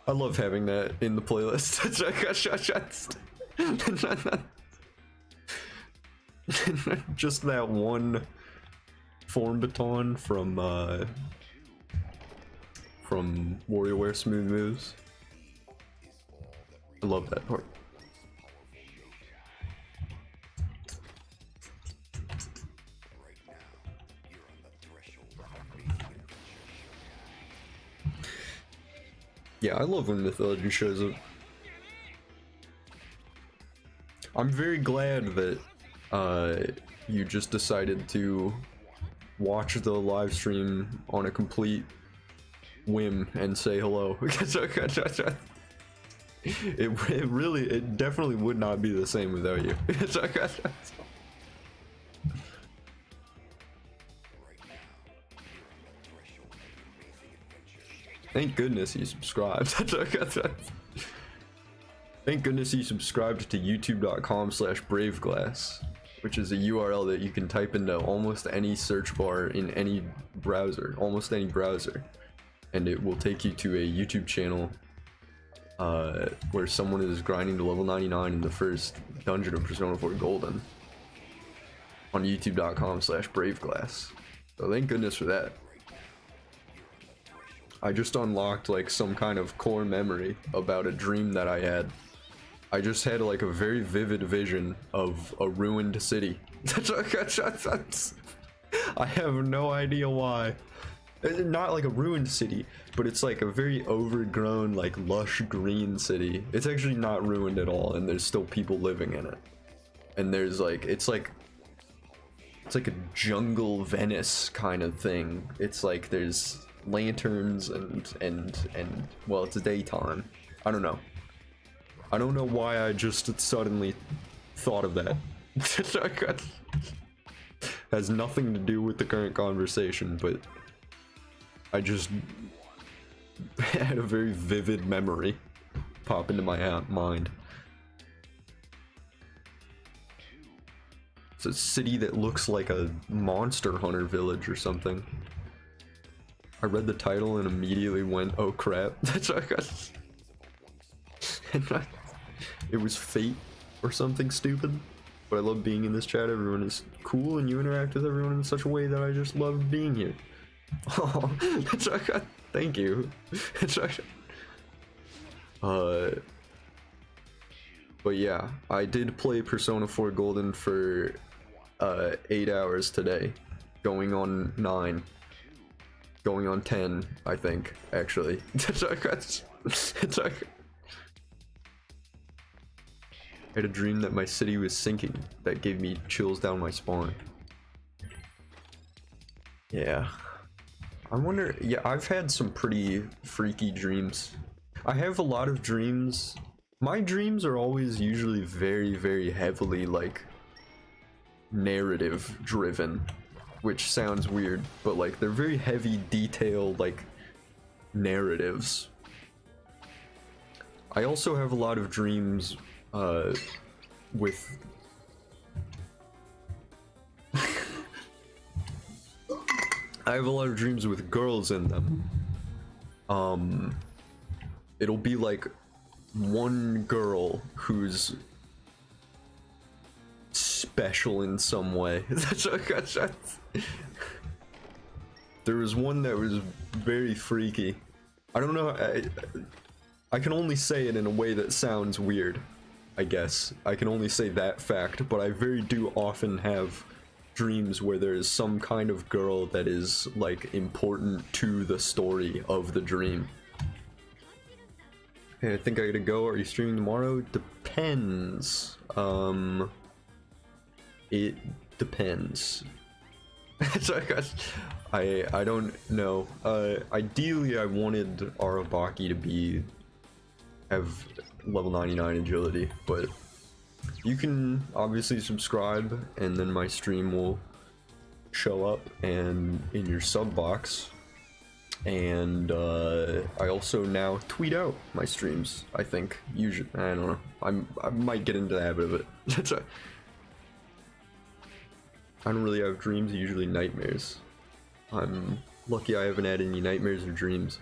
I love having that in the playlist. Just that one form baton from WarioWare Smooth Moves. I love that part. Yeah, I love when mythology shows up. I'm very glad that you just decided to watch the live stream on a complete whim and say hello. It definitely would not be the same without you. Thank goodness you subscribed. Thank goodness you subscribed to youtube.com/braveglass, which is a URL that you can type into almost any search bar in any browser, and it will take you to a YouTube channel where someone is grinding to level 99 in the first dungeon of Persona 4 Golden on youtube.com/braveglass. So thank goodness for that. I just unlocked like some kind of core memory about a dream that I had. I just had like a very vivid vision of a ruined city. I have no idea why. Not like a ruined city, but it's like a very overgrown, like lush green city. It's actually not ruined at all, and there's still people living in it. And there's like, it's like a jungle Venice kind of thing. It's like there's lanterns and well, it's daytime. I don't know why I just suddenly thought of that. Has nothing to do with the current conversation, but I just had a very vivid memory pop into my mind. It's a city that looks like a Monster Hunter village or something. I read the title and immediately went, oh crap. It was Fate or something stupid. But I love being in this chat. Everyone is cool and you interact with everyone in such a way that I just love being here. Oh, thank you. But yeah, I did play Persona 4 Golden for 8 hours today. Going on 9. Going on 10, I think, actually. I had a dream that my city was sinking. That gave me chills down my spine. Yeah. I wonder, yeah, I've had some pretty freaky dreams. I have a lot of dreams. My dreams are always usually very, very heavily, like, narrative driven. Which sounds weird, but like, they're very heavy, detailed, like, narratives. I also have a lot of dreams, with... I have a lot of dreams with girls in them. It'll be like one girl who's special in some way. There was one that was very freaky. I don't know, I can only say it in a way that sounds weird, I guess. I can only say that fact, but I very do often have dreams where there is some kind of girl that is, like, important to the story of the dream. Okay, I think I gotta go. Are you streaming tomorrow? Depends. It depends. I don't know. Ideally I wanted Arabaki to have level 99 agility, but you can obviously subscribe and then my stream will show up and in your sub box. And I also now tweet out my streams, I think. Usually, I don't know. I might get into the habit of it. I don't really have dreams, usually nightmares. I'm lucky I haven't had any nightmares or dreams.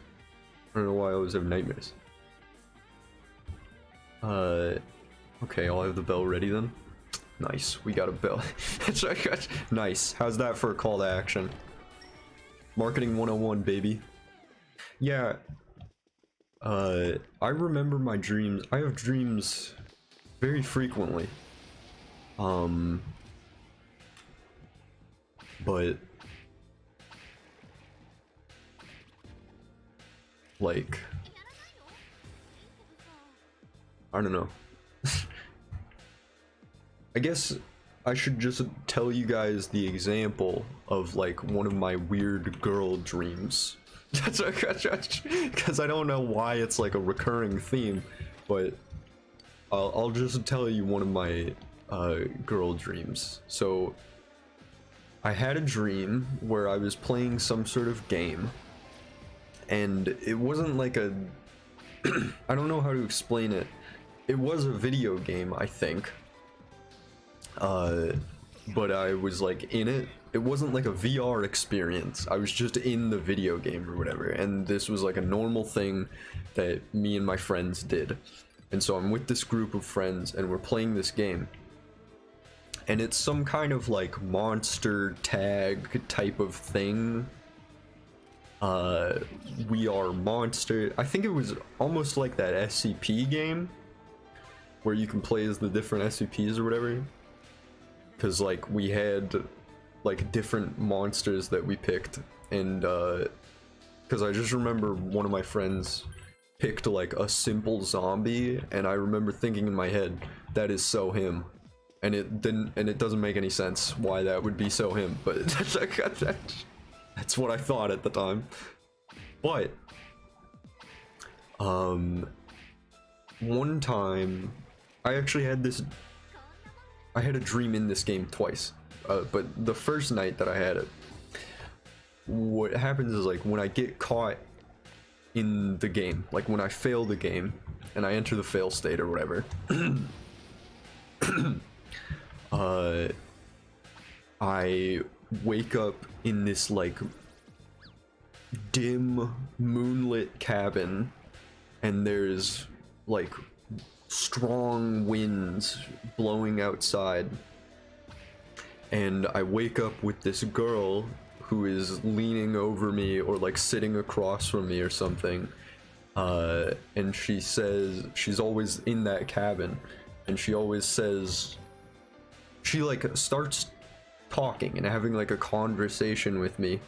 I don't know why I always have nightmares. Okay, I'll have the bell ready then. Nice, we got a bell. Nice, how's that for a call to action? Marketing 101, baby. Yeah, I remember my dreams. I have dreams very frequently. But like I don't know. I guess I should just tell you guys the example of like one of my weird girl dreams. Because I don't know why it's like a recurring theme, but I'll just tell you one of my girl dreams. So I had a dream where I was playing some sort of game, and it wasn't like a I don't know how to explain it. It was a video game, I think. But I was like in it. It wasn't like a VR experience. I was just in the video game or whatever. And this was like a normal thing that me and my friends did. And so I'm with this group of friends and we're playing this game. And it's some kind of like monster tag type of thing. We are monster. I think it was almost like that SCP game where you can play as the different SCPs or whatever. Because like we had like different monsters that we picked, and because I just remember one of my friends picked like a simple zombie, and I remember thinking in my head, that is so him. And it didn't, and it doesn't make any sense why that would be so him, but that's what I thought at the time. But one time I actually had I had a dream in this game twice, but the first night that I had it, what happens is like when I get caught in the game, like when I fail the game and I enter the fail state or whatever, I wake up in this like dim moonlit cabin, and there's like strong winds blowing outside, and I wake up with this girl who is leaning over me or like sitting across from me or something, and she says, she's always in that cabin, and she always says, she like starts talking and having like a conversation with me,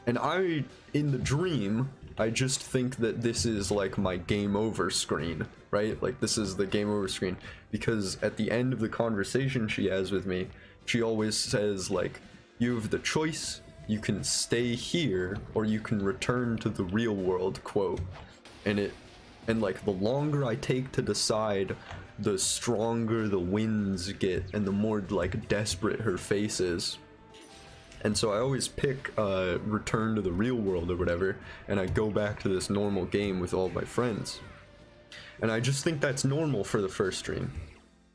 and I, in the dream, I just think that this is like my game over screen, right? Like this is the game over screen, because at the end of the conversation she has with me, she always says like, you have the choice, you can stay here or you can return to the real world, quote. And like the longer I take to decide, the stronger the winds get and the more like desperate her face is. And so I always pick return to the real world or whatever, and I go back to this normal game with all my friends. And I just think that's normal for the first dream.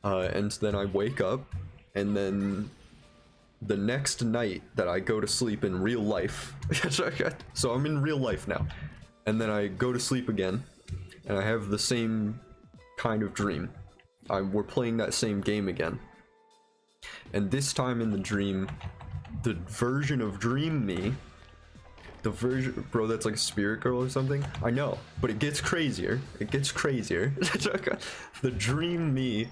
And then I wake up, and then the next night that I go to sleep in real life, so I'm in real life now, and then I go to sleep again, and I have the same kind of dream. We're playing that same game again. And this time in the dream, the version of Dream Me, the version, bro, that's like a spirit girl or something. I know, but it gets crazier. It gets crazier. The Dream Me,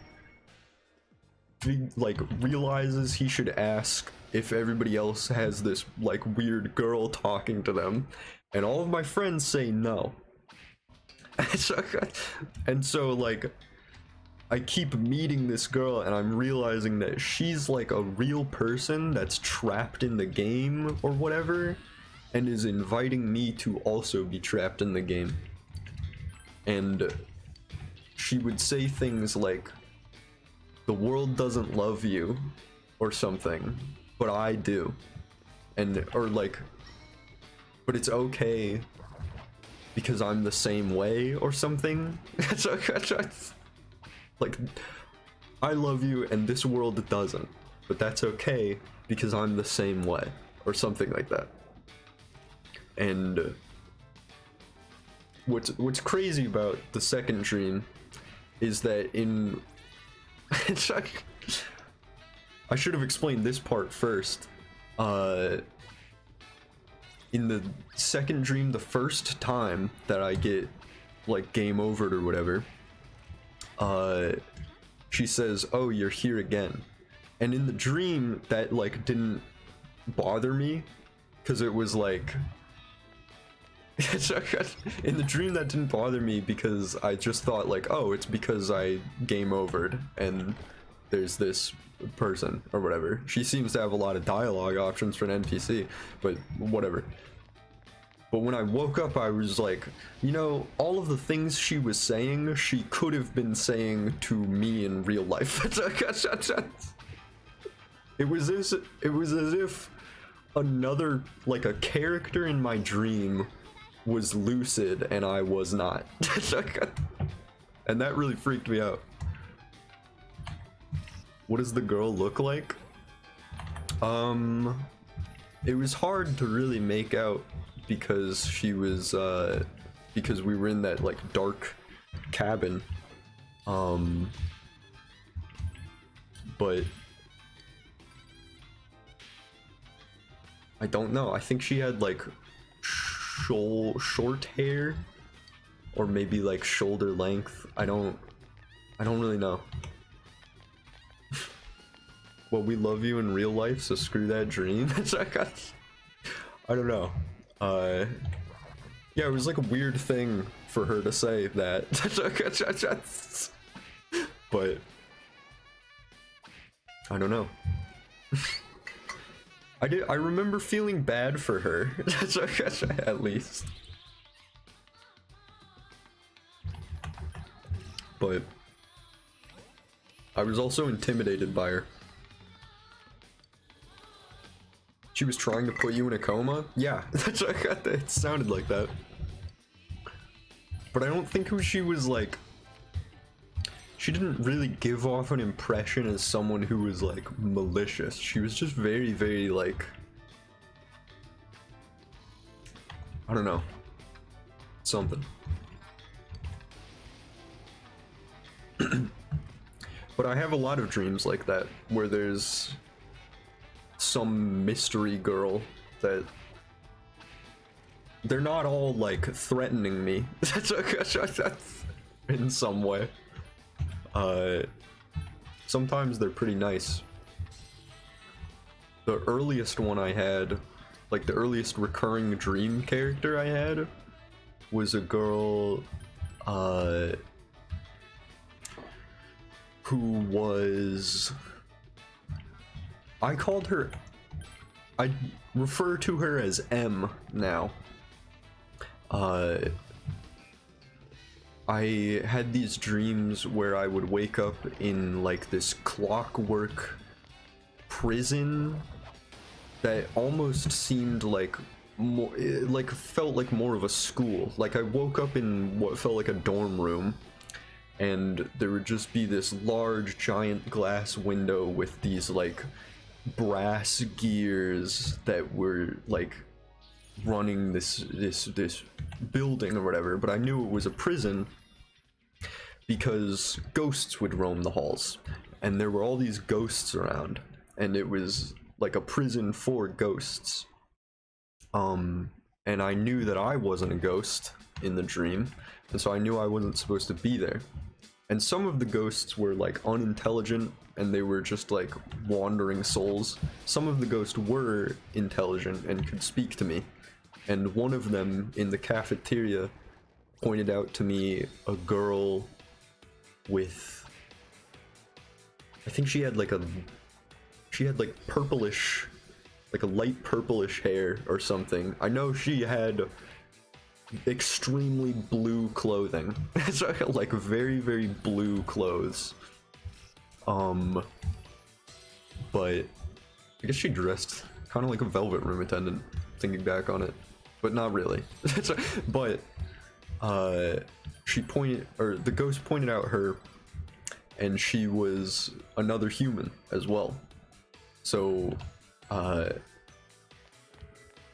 like, realizes he should ask if everybody else has this like weird girl talking to them, and all of my friends say no. And so like, I keep meeting this girl, and I'm realizing that she's like a real person that's trapped in the game or whatever, and is inviting me to also be trapped in the game. And she would say things like, the world doesn't love you or something, but I do. And or like, but it's okay because I'm the same way or something. Like, I love you and this world doesn't, but that's okay because I'm the same way, or something like that. And what's crazy about the second dream is that in I should have explained this part first. In the second dream, the first time that I get like game overed or whatever, she says, oh, you're here again. And in the dream, that like didn't bother me, because it was like, In the dream, that didn't bother me because I just thought like, oh, it's because I game overed and there's this person or whatever. She seems to have a lot of dialogue options for an NPC, but whatever. But when I woke up, I was like, you know, all of the things she was saying, she could have been saying to me in real life. It was as if another, like a character in my dream was lucid and I was not. And that really freaked me out. What does the girl look like? It was hard to really make out because she was because we were in that like dark cabin. But I don't know. I think she had like short hair, or maybe like shoulder length. I don't really know. Well, we love you in real life, so screw that dream. I don't know. Yeah, it was like a weird thing for her to say that. But I don't know. I remember feeling bad for her, at least. But I was also intimidated by her. She was trying to put you in a coma? Yeah, it sounded like that. But I don't think she was like... She didn't really give off an impression as someone who was like malicious. She was just very, very like... I don't know. Something. But I have a lot of dreams like that, where there's some mystery girl that they're not all like threatening me in some way. Sometimes they're pretty nice. The earliest one I had, like the earliest recurring dream character I had, was a girl who was... I refer to her as M now. I had these dreams where I would wake up in like this clockwork prison that almost seemed like more, like felt like more of a school. Like I woke up in what felt like a dorm room, and there would just be this large giant glass window with these like brass gears that were like running this building or whatever, but I knew it was a prison because ghosts would roam the halls, and there were all these ghosts around, and it was like a prison for ghosts. And I knew that I wasn't a ghost in the dream, and so I knew I wasn't supposed to be there. And some of the ghosts were like unintelligent, and they were just like wandering souls. Some of the ghosts were intelligent and could speak to me. And one of them in the cafeteria pointed out to me a girl with, I think she had like purplish, like a light purplish hair or something. I know she had extremely blue clothing. Like very, very blue clothes. But I guess she dressed kind of like a velvet room attendant, thinking back on it. But not really. But she pointed, or the ghost pointed out her, and she was another human as well. So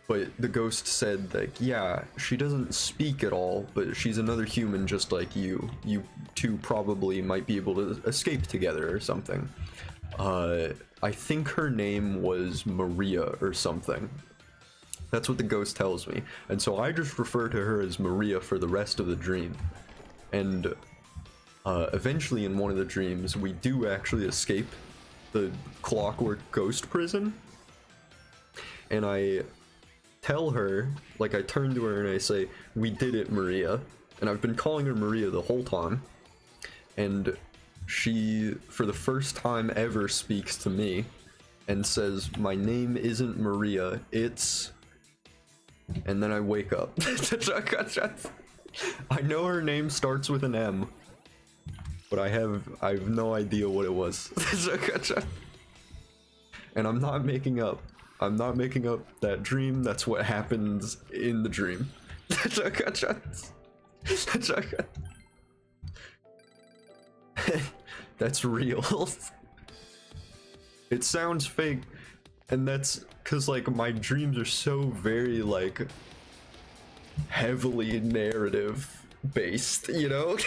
but the ghost said like, yeah, she doesn't speak at all, but she's another human just like you. You two probably might be able to escape together or something. I think her name was Maria or something. That's what the ghost tells me. And so I just refer to her as Maria for the rest of the dream. And eventually in one of the dreams, we do actually escape the clockwork ghost prison. And I tell her, like I turn to her and I say, "We did it, Maria." And I've been calling her Maria the whole time. And she, for the first time ever, speaks to me and says, "My name isn't Maria, it's..." And then I wake up. I know her name starts with an M, but I have no idea what it was. And I'm not making up. I'm not making up that dream. That's what happens in the dream. That's real. It sounds fake, and that's because like my dreams are so very like heavily narrative based, you know?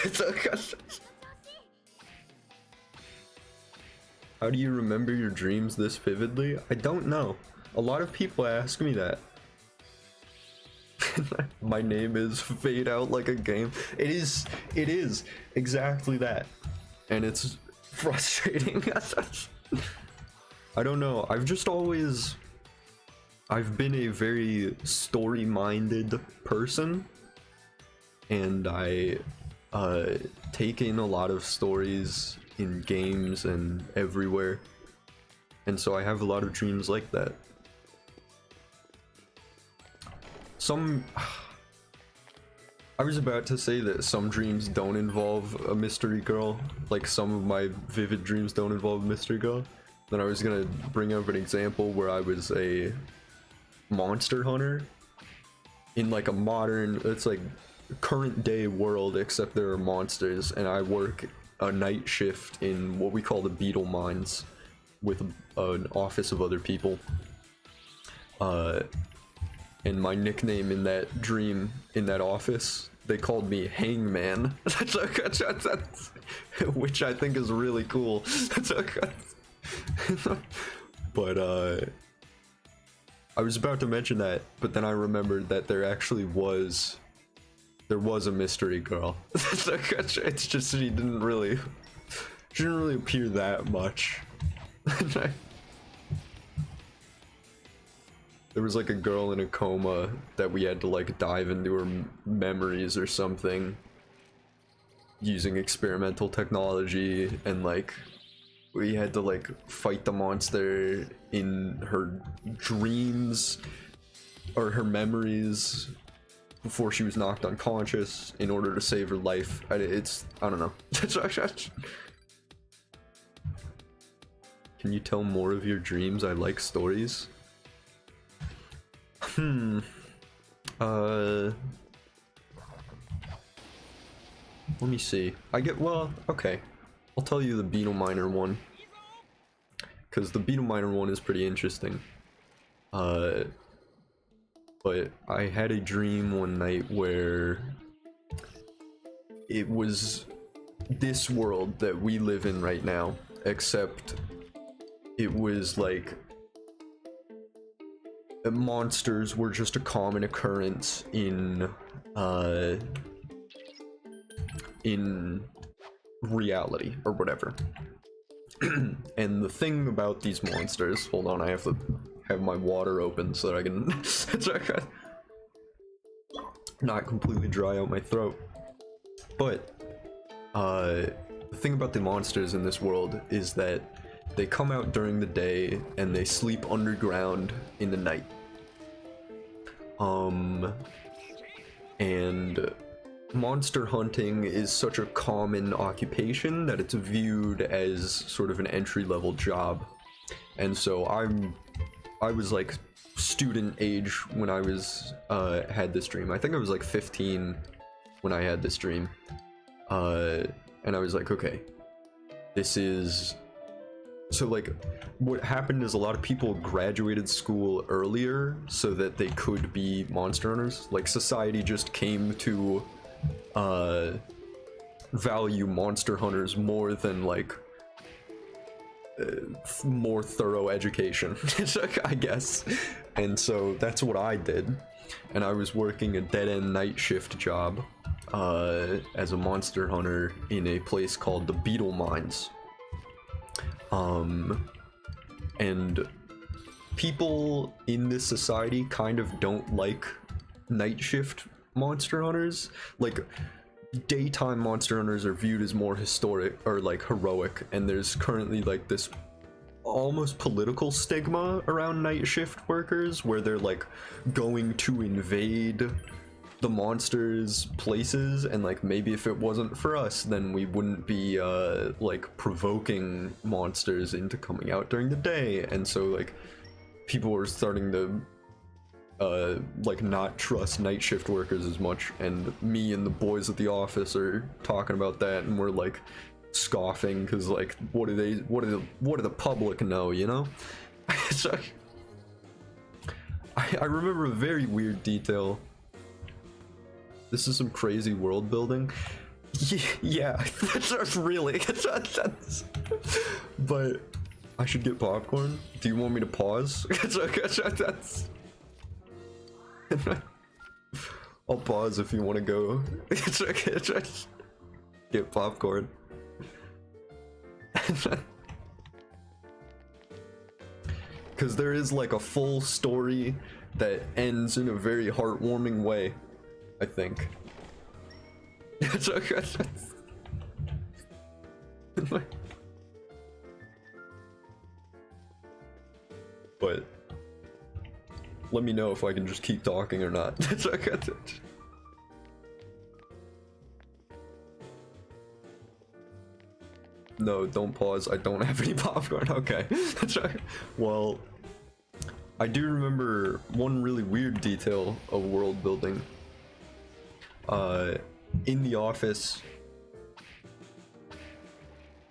How do you remember your dreams this vividly? I don't know. A lot of people ask me that. My name is Fade Out Like a Game. It is exactly that. And it's frustrating. I don't know. I've been a very story-minded person, and I take in a lot of stories in games and everywhere, and so I have a lot of dreams like that. I was about to say that some dreams don't involve a mystery girl, like some of my vivid dreams don't involve a mystery girl. Then I was gonna bring up an example where I was a monster hunter in like a modern, it's like current day world, except there are monsters, and I work a night shift in what we call the beetle mines with an office of other people. And my nickname in that dream, in that office, they called me Hangman, which I think is really cool. But I was about to mention that, but then I remembered that there was a mystery girl. It's just she didn't really appear that much. There was like a girl in a coma that we had to like dive into her memories or something using experimental technology, and like we had to like fight the monster in her dreams or her memories before she was knocked unconscious in order to save her life. I don't know. Can you tell more of your dreams? I like stories. Let me see. Okay. I'll tell you the beetle miner one, because the beetle miner one is pretty interesting. But I had a dream one night where it was this world that we live in right now, except it was like monsters were just a common occurrence in reality or whatever. And the thing about these monsters, hold on, I have to have my water open so that I can not completely dry out my throat. But the thing about the monsters in this world is that they come out during the day and they sleep underground in the night. And monster hunting is such a common occupation that it's viewed as sort of an entry-level job. And so I was like student age when I was had this dream. I think I was like 15 when I had this dream. And I was like, okay, this is... So like, what happened is a lot of people graduated school earlier so that they could be monster hunters. Like, society just came to value monster hunters more than like more thorough education, I guess. And so that's what I did. And I was working a dead-end night shift job as a monster hunter in a place called the Beetle Mines. And people in this society kind of don't like night shift monster hunters. Like, daytime monster hunters are viewed as more historic or like heroic, and there's currently like this almost political stigma around night shift workers where they're like going to invade the monsters' places, and like maybe if it wasn't for us then we wouldn't be like provoking monsters into coming out during the day. And so like people were starting to like not trust night shift workers as much, and me and the boys at the office are talking about that, and we're like scoffing because like what do the public know, you know? So I remember a very weird detail. This is some crazy world building. Yeah, that's really but I should get popcorn. Do you want me to pause? That's I'll pause if you want to go. It's okay. Get popcorn. Because there is like a full story that ends in a very heartwarming way, I think. It's okay. But let me know if I can just keep talking or not. It's okay. No, don't pause. I don't have any popcorn. Okay. Well, I do remember one really weird detail of world building. In the office,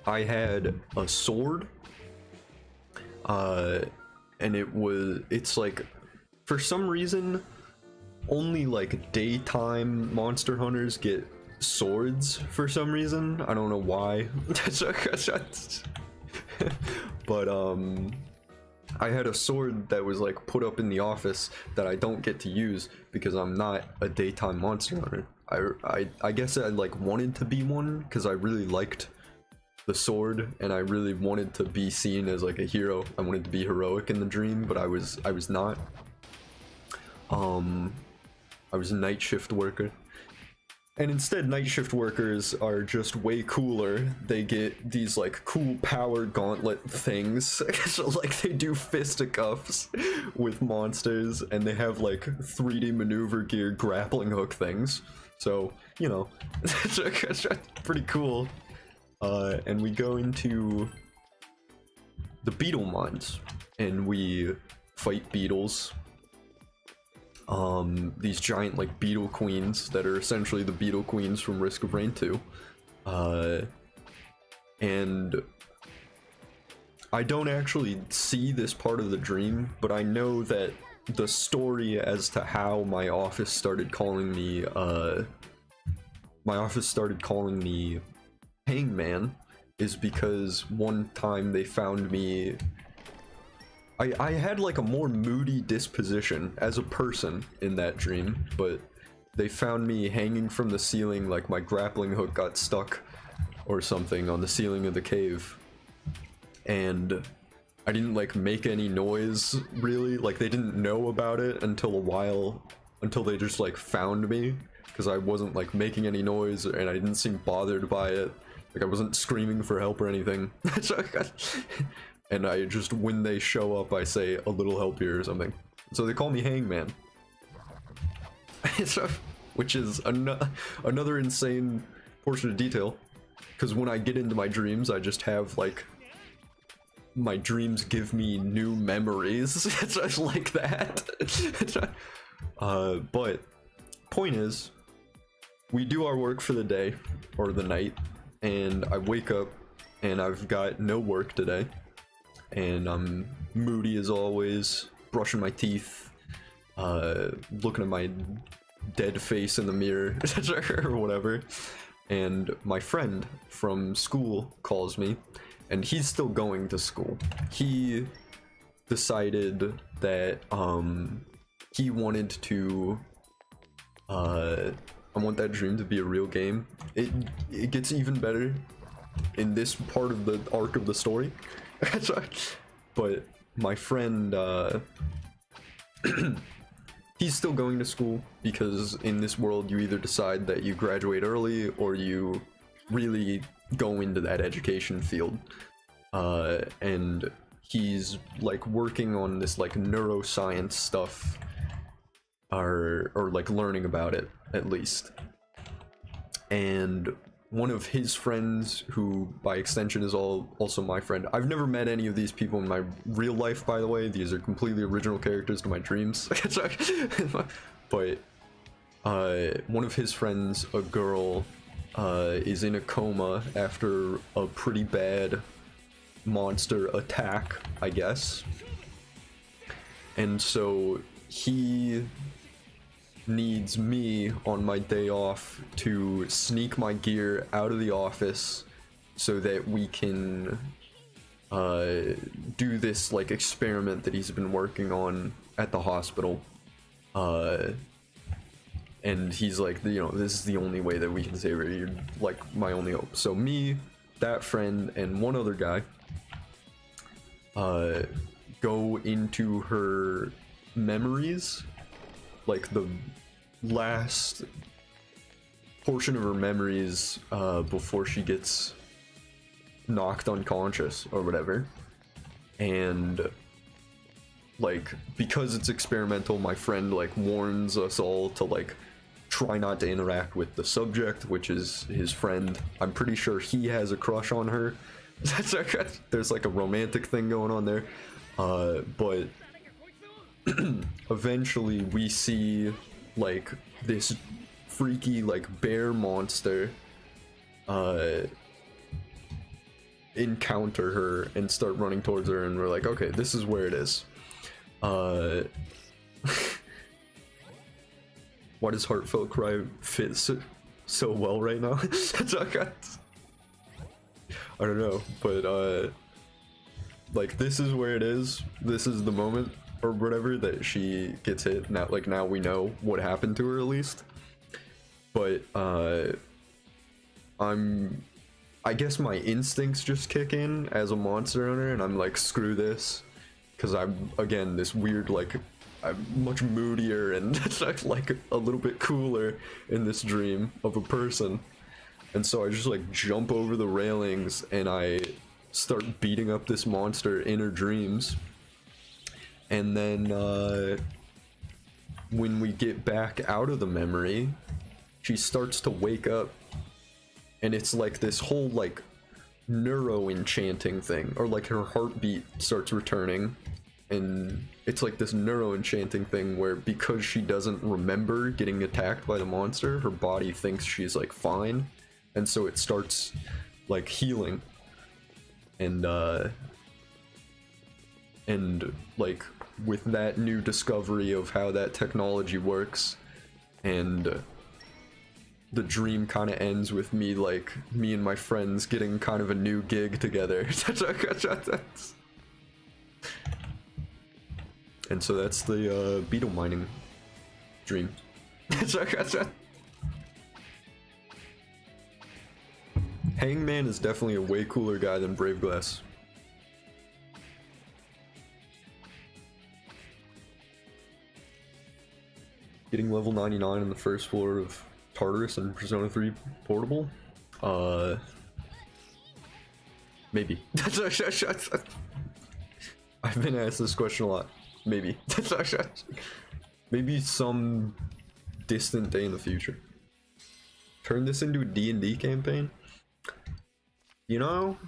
I had a sword. And it's like, for some reason, only like daytime monster hunters get swords for some reason. I don't know why. But I had a sword that was like put up in the office that I don't get to use because I'm not a daytime monster hunter. I guess I like wanted to be one because I really liked the sword and I really wanted to be seen as like a hero. I wanted to be heroic in the dream, but I was not. I was a night shift worker. And instead, night shift workers are just way cooler. They get these like cool power gauntlet things. So like they do fisticuffs with monsters, and they have like 3D maneuver gear grappling hook things. So, you know, it's pretty cool. And we go into the beetle mines, and we fight beetles. These giant like beetle queens that are essentially the beetle queens from Risk of Rain 2. And I don't actually see this part of the dream, but I know that the story as to how my office started calling me Hangman is because one time they found me. I had like a more moody disposition as a person in that dream, but they found me hanging from the ceiling, like my grappling hook got stuck or something on the ceiling of the cave. And I didn't like make any noise really, like they didn't know about it until they just like found me, because I wasn't like making any noise and I didn't seem bothered by it. Like I wasn't screaming for help or anything. And I just, when they show up, I say a little help here or something. So they call me Hangman. Which is another insane portion of detail. Because when I get into my dreams, I just have like, my dreams give me new memories. It's just like that. But point is, we do our work for the day or the night, and I wake up and I've got no work today. And I'm moody as always, brushing my teeth, looking at my dead face in the mirror, or whatever. And my friend from school calls me, and he's still going to school. He decided that he wanted to I want that dream to be a real game. It gets even better in this part of the arc of the story. But my friend, he's still going to school, because in this world you either decide that you graduate early or you really go into that education field. And he's like working on this like neuroscience stuff, or like learning about it at least. And one of his friends, who by extension is also my friend, I've never met any of these people in my real life, by the way. These are completely original characters to my dreams. But one of his friends, a girl, is in a coma after a pretty bad monster attack, I guess. And so he needs me on my day off to sneak my gear out of the office so that we can do this like experiment that he's been working on at the hospital. And he's like, you know, this is the only way that we can save her. You're like my only hope. So me, that friend, and one other guy go into her memories, like the last portion of her memories before she gets knocked unconscious or whatever. And like, because it's experimental, my friend like warns us all to like try not to interact with the subject, which is his friend. I'm pretty sure he has a crush on her. There's like a romantic thing going on there. But eventually we see like this freaky like bear monster encounter her and start running towards her, and we're like, okay, this is where it is. Why does Heartfelt Cry fit so well right now? I don't know, but like this is where it is. This is the moment or whatever that she gets hit. Now, like now we know what happened to her at least. But I guess my instincts just kick in as a monster hunter, and I'm like, screw this, because I'm again this weird like I'm much moodier and like a little bit cooler in this dream of a person. And so I just like jump over the railings and I start beating up this monster in her dreams. And then when we get back out of the memory, she starts to wake up, and it's like this whole like neuro enchanting thing, or like her heartbeat starts returning, and it's like this neuro enchanting thing where, because she doesn't remember getting attacked by the monster, her body thinks she's like fine, and so it starts like healing. And like with that new discovery of how that technology works, and the dream kind of ends with me and my friends getting kind of a new gig together. And so that's the beetle mining dream. Hangman is definitely a way cooler guy than Brave Glass. Getting level 99 on the first floor of Tartarus and Persona 3 Portable? Maybe. I've been asked this question a lot. Maybe. Maybe some distant day in the future. Turn this into a D&D campaign? You know,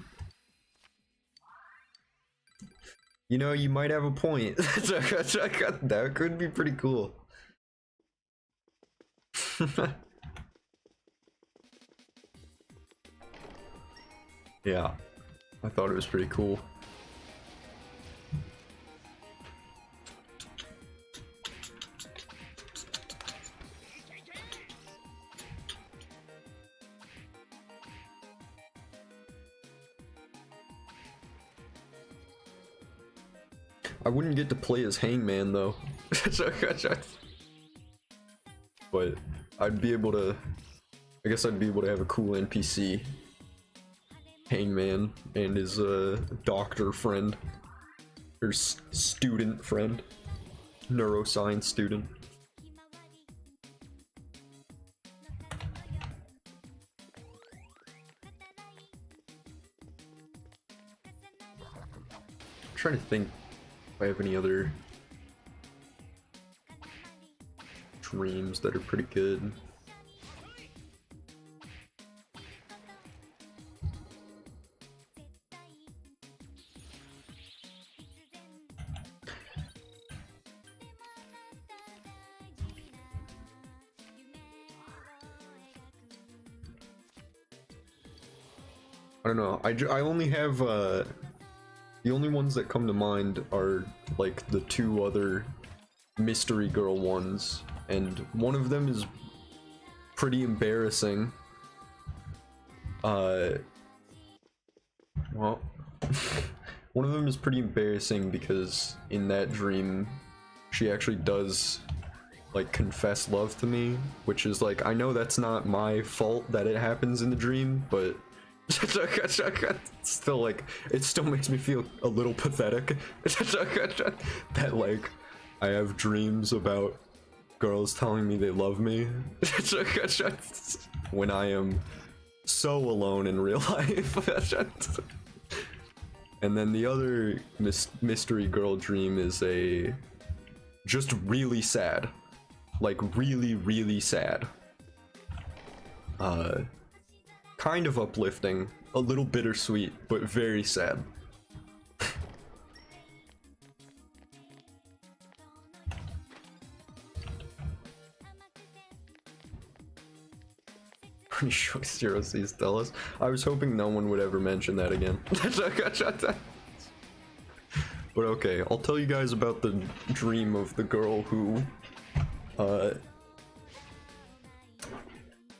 you might have a point. That could be pretty cool. Yeah, I thought it was pretty cool. I wouldn't get to play as Hangman though. But I'd be able to, I guess I'd be able to have a cool NPC Hangman and his doctor friend. Her student friend, neuroscience student. I'm trying to think if I have any other dreams that are pretty good. I don't know. I only have the only ones that come to mind are like the two other mystery girl ones, and one of them is pretty embarrassing. Well, one of them is pretty embarrassing because in that dream she actually does like confess love to me, which is like, I know that's not my fault that it happens in the dream, but still, like, it still makes me feel a little pathetic that like I have dreams about girls telling me they love me when I am so alone in real life. And then the other mystery girl dream is just really sad, like really sad. Kind of uplifting, a little bittersweet, but very sad. Pretty sure Zero C's tell us. I was hoping no one would ever mention that again. But okay, I'll tell you guys about the dream of the girl who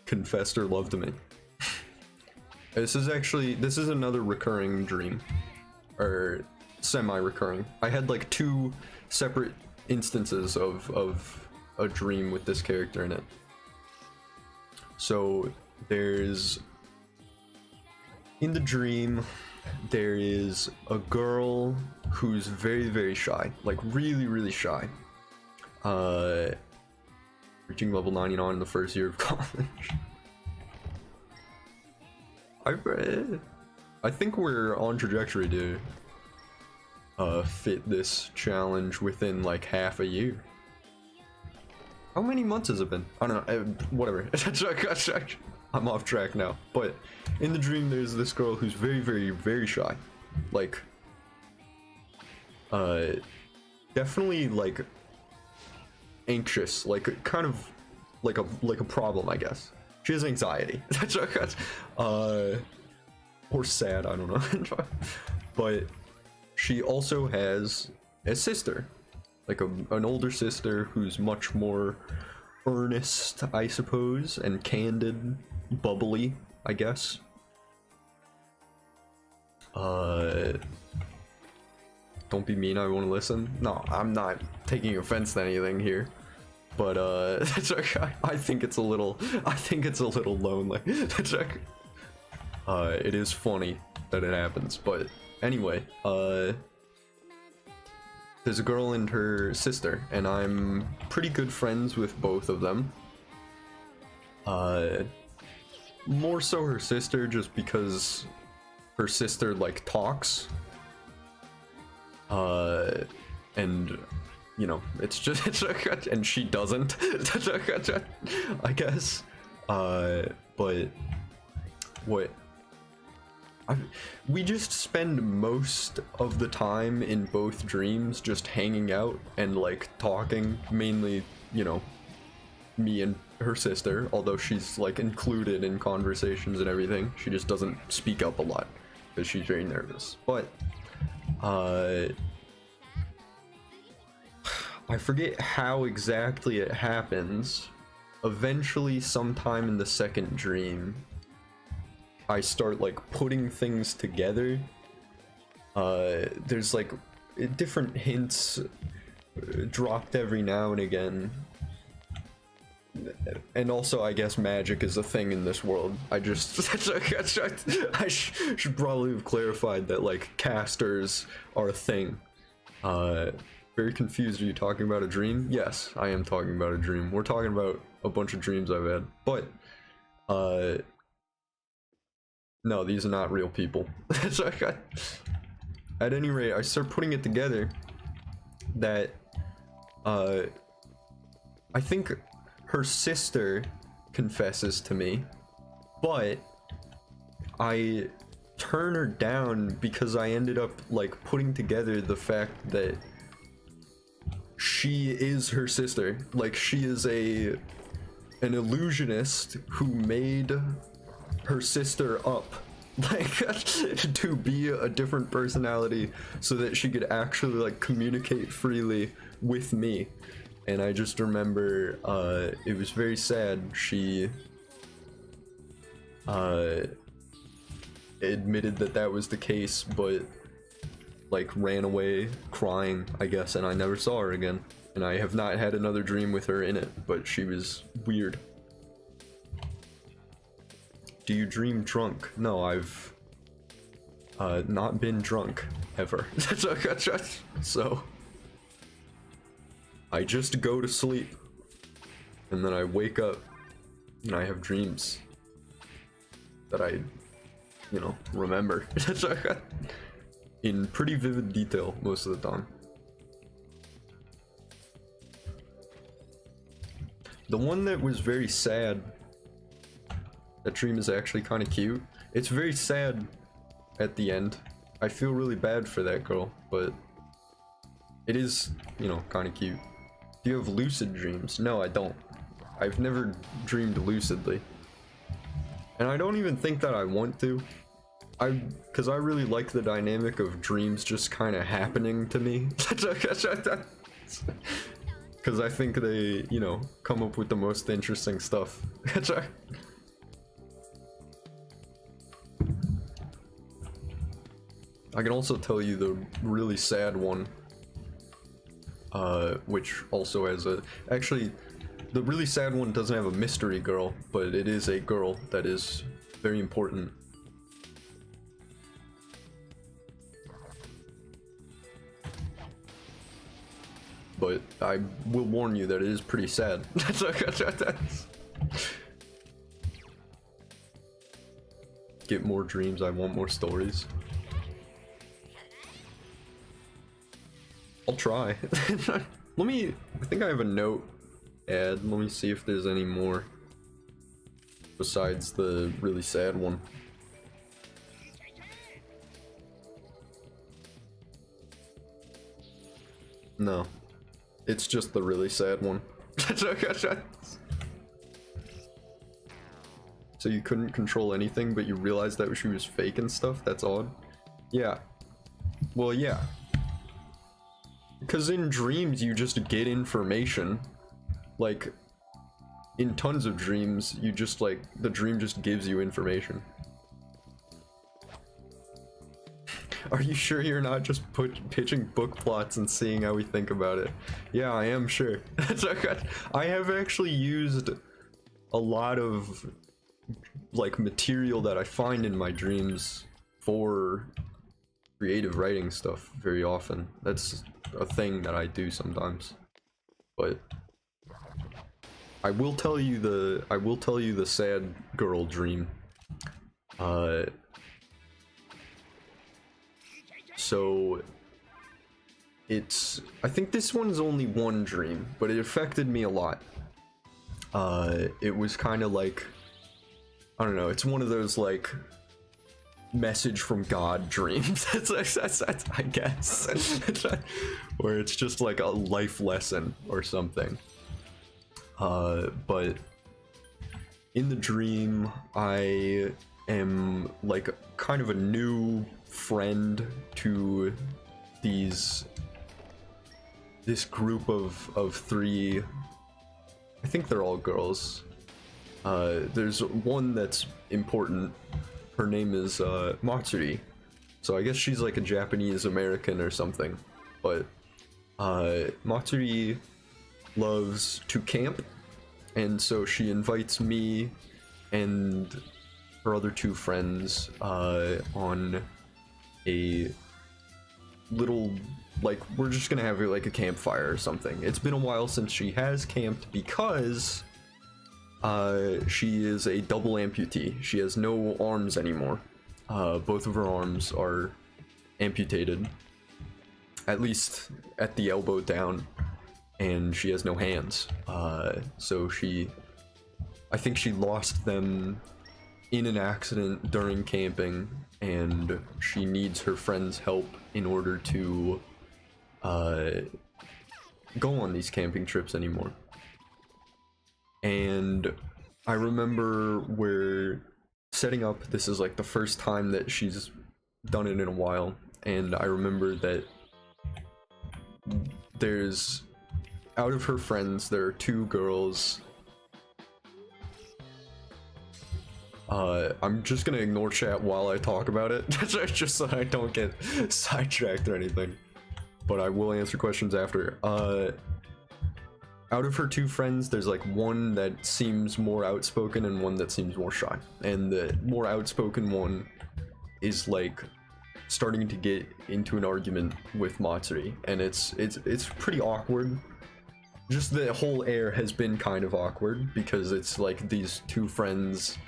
confessed her love to me. This is another recurring dream, or semi-recurring. I had like two separate instances of a dream with this character in it. So in the dream, there is a girl who's very shy, like really shy. Reaching level 99 in the first year of college. I think we're on trajectory to fit this challenge within like half a year. How many months has it been? I don't know, whatever. I'm off track now. But in the dream, there's this girl who's very shy. Like, definitely like anxious, like kind of like a problem, I guess. She has anxiety. Or sad, I don't know. But she also has a sister, like an older sister who's much more earnest, I suppose, and candid, bubbly, I guess. Don't be mean, I won't listen. No, I'm not taking offense to anything here. But I think it's a little lonely. It is funny that it happens, but anyway, there's a girl and her sister, and I'm pretty good friends with both of them. More so her sister, just because her sister like talks. And you know, it's just and she doesn't. I guess. But what? We just spend most of the time in both dreams just hanging out and like talking, mainly, you know, me and her sister, although she's like included in conversations and everything. She just doesn't speak up a lot because she's very nervous. But I forget how exactly it happens. Eventually, sometime in the second dream, I start like putting things together. There's like different hints dropped every now and again. And also, I guess magic is a thing in this world. I just I should probably have clarified that like casters are a thing. Very confused. Are you talking about a dream? Yes, I am talking about a dream. We're talking about a bunch of dreams I've had. But, no, these are not real people. So at any rate, I start putting it together that, I think her sister confesses to me, but I turn her down because I ended up, like, putting together the fact that she is her sister. Like, she is an illusionist who made her sister up, like, to be a different personality so that she could actually, like, communicate freely with me. And I just remember, it was very sad. She admitted that that was the case, but like ran away crying, I guess, and I never saw her again. And I have not had another dream with her in it, but she was weird. Do you dream drunk? No, I've not been drunk ever. So I just go to sleep and then I wake up and I have dreams that I, you know, remember in pretty vivid detail most of the time. The one that was very sad, that dream is actually kind of cute. It's very sad at the end. I feel really bad for that girl, but it is, you know, kind of cute. Do you have lucid dreams? No, I don't. I've never dreamed lucidly. And I don't even think that I want to. Because I really like the dynamic of dreams just kind of happening to me. Because I think they, you know, come up with the most interesting stuff. I can also tell you the really sad one, which also has a... Actually, the really sad one doesn't have a mystery girl, but it is a girl that is very important. But I will warn you that it is pretty sad. Get more dreams, I want more stories. I'll try. Let me, I think I have a note ad. Let me see if there's any more besides the really sad one. No. It's just the really sad one. So you couldn't control anything, but you realized that she was fake and stuff? That's odd. Yeah. Well, yeah. Because in dreams, you just get information. Like, in tons of dreams, you just, like, the dream just gives you information. Are you sure you're not just pitching book plots and seeing how we think about it? Yeah, I am sure. I have actually used a lot of, like, material that I find in my dreams for creative writing stuff very often. That's a thing that I do sometimes. But I will tell you the sad girl dream. So it's, I think this one's only one dream, but it affected me a lot. It was kind of like, I don't know, it's one of those like message from God dreams. that's I guess. Where it's just like a life lesson or something. But in the dream, I am like kind of a new friend to this group of three. I think they're all girls. There's one that's important. Her name is Matsuri. So I guess she's like a Japanese American or something. But Matsuri loves to camp, and so she invites me and her other two friends on a little like, we're just gonna have like a campfire or something. It's been a while since she has camped because she is a double amputee. She has no arms anymore. Both of her arms are amputated, at least at the elbow down, and she has no hands. So I think she lost them in an accident during camping, and she needs her friend's help in order to go on these camping trips anymore. And I remember we're setting up, this is like the first time that she's done it in a while, and I remember that there's, out of her friends, there are 2 girls. I'm just gonna ignore chat while I talk about it, just so I don't get sidetracked or anything, but I will answer questions after. Out of her 2 friends, there's like one that seems more outspoken and one that seems more shy, and the more outspoken one is like starting to get into an argument with Matsuri, and it's pretty awkward. Just the whole air has been kind of awkward because it's like these 2 friends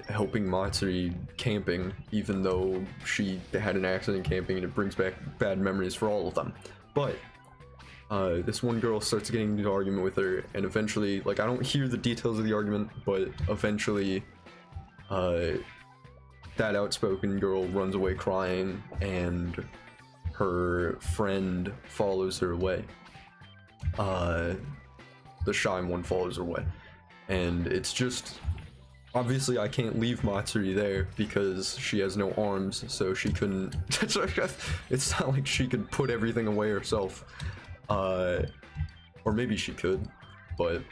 helping Matsuri camping, even though she had an accident camping, and it brings back bad memories for all of them. But this one girl starts getting into an argument with her, and eventually, like, I don't hear the details of the argument, but eventually that outspoken girl runs away crying, and her friend follows her away. The shy one follows her away, and it's just, obviously I can't leave Matsuri there because she has no arms, so she couldn't it's not like she could put everything away herself, or maybe she could, but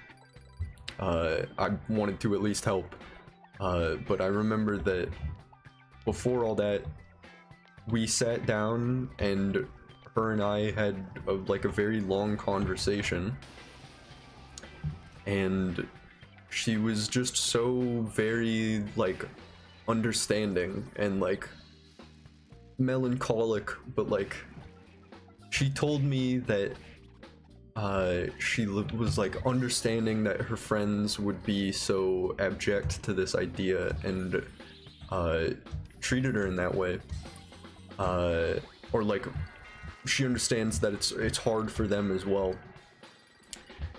I wanted to at least help. But I remember that before all that, we sat down and her and I had like a very long conversation, and she was just so very like understanding and like melancholic, but like she told me that she was like understanding that her friends would be so abject to this idea, and treated her in that way, or like she understands that it's hard for them as well.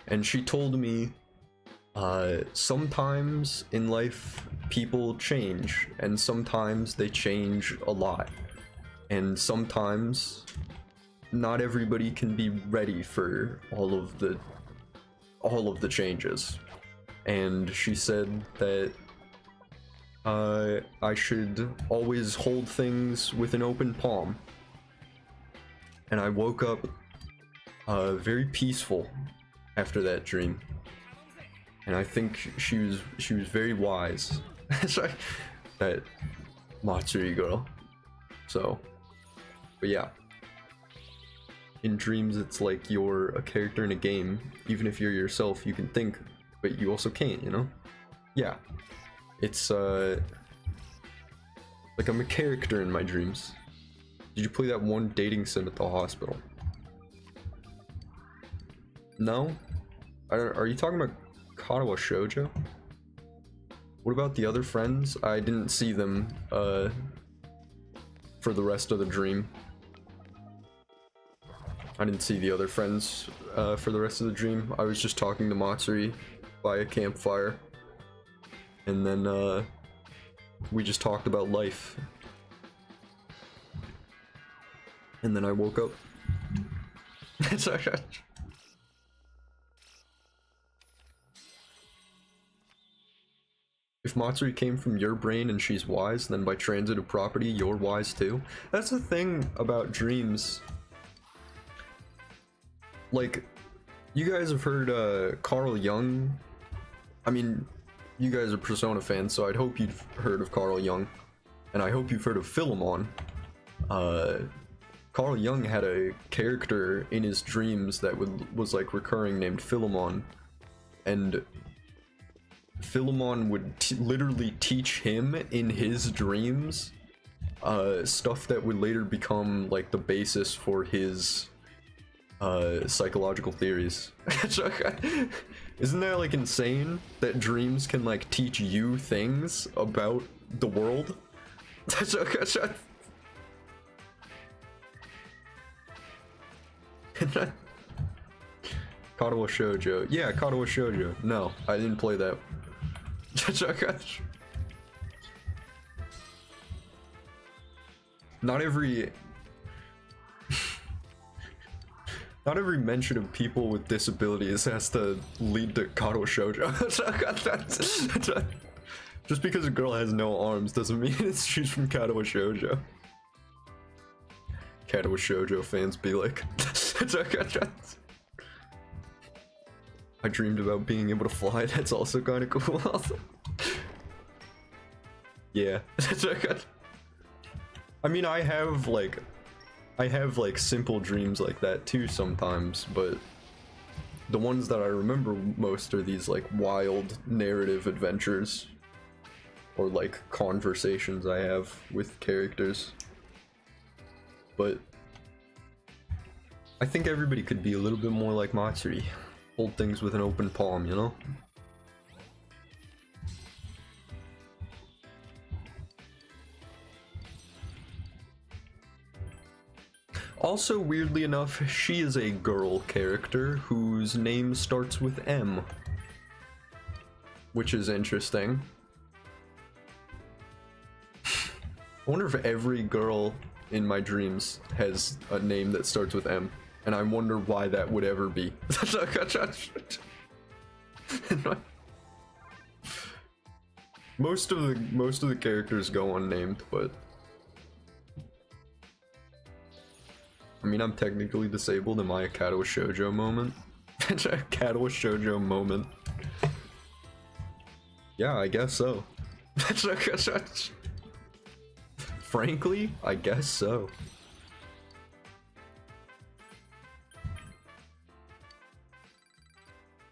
And she told me sometimes in life people change, and sometimes they change a lot, and sometimes not everybody can be ready for all of the changes. And she said that I should always hold things with an open palm. And I woke up very peaceful after that dream. And I think she was very wise. That Matsuri girl. So, but yeah. In dreams, it's like you're a character in a game. Even if you're yourself, you can think, but you also can't, you know? Yeah. It's like I'm a character in my dreams. Did you play that one dating sim at the hospital? No? Are you talking about Katawa Shoujo? What about the other friends? I didn't see them for the rest of the dream. I didn't see the other friends for the rest of the dream. I was just talking to Matsuri by a campfire. And then we just talked about life. And then I woke up. If Matsuri came from your brain and she's wise, then by transitive property, you're wise too. That's the thing about dreams. Like, you guys have heard Carl Jung. I mean, you guys are Persona fans, so I'd hope you've heard of Carl Jung. And I hope you've heard of Philemon. Carl Jung had a character in his dreams that was like recurring named Philemon. And Philemon would literally teach him in his dreams stuff that would later become like the basis for his psychological theories. Isn't that like insane that dreams can like teach you things about the world? Katawa Shoujo. Yeah, Katawa Shoujo. No, I didn't play that. Not every mention of people with disabilities has to lead to Katawa Shoujo. Just because a girl has no arms doesn't mean she's from Katawa Shoujo. Katawa Shoujo fans be like, I dreamed about being able to fly. That's also kind of cool. Yeah. I mean, I have like simple dreams like that too sometimes, but the ones that I remember most are these like wild narrative adventures or like conversations I have with characters. But I think everybody could be a little bit more like Matsuri. Hold things with an open palm, you know? Also, weirdly enough, she is a girl character whose name starts with M. Which is interesting. I wonder if every girl in my dreams has a name that starts with M. And I wonder why that would ever be. Most of the characters go unnamed, but I mean, I'm technically disabled. Am I a Katawa Shoujo moment? Katawa Shoujo moment. Yeah, I guess so. Frankly, I guess so.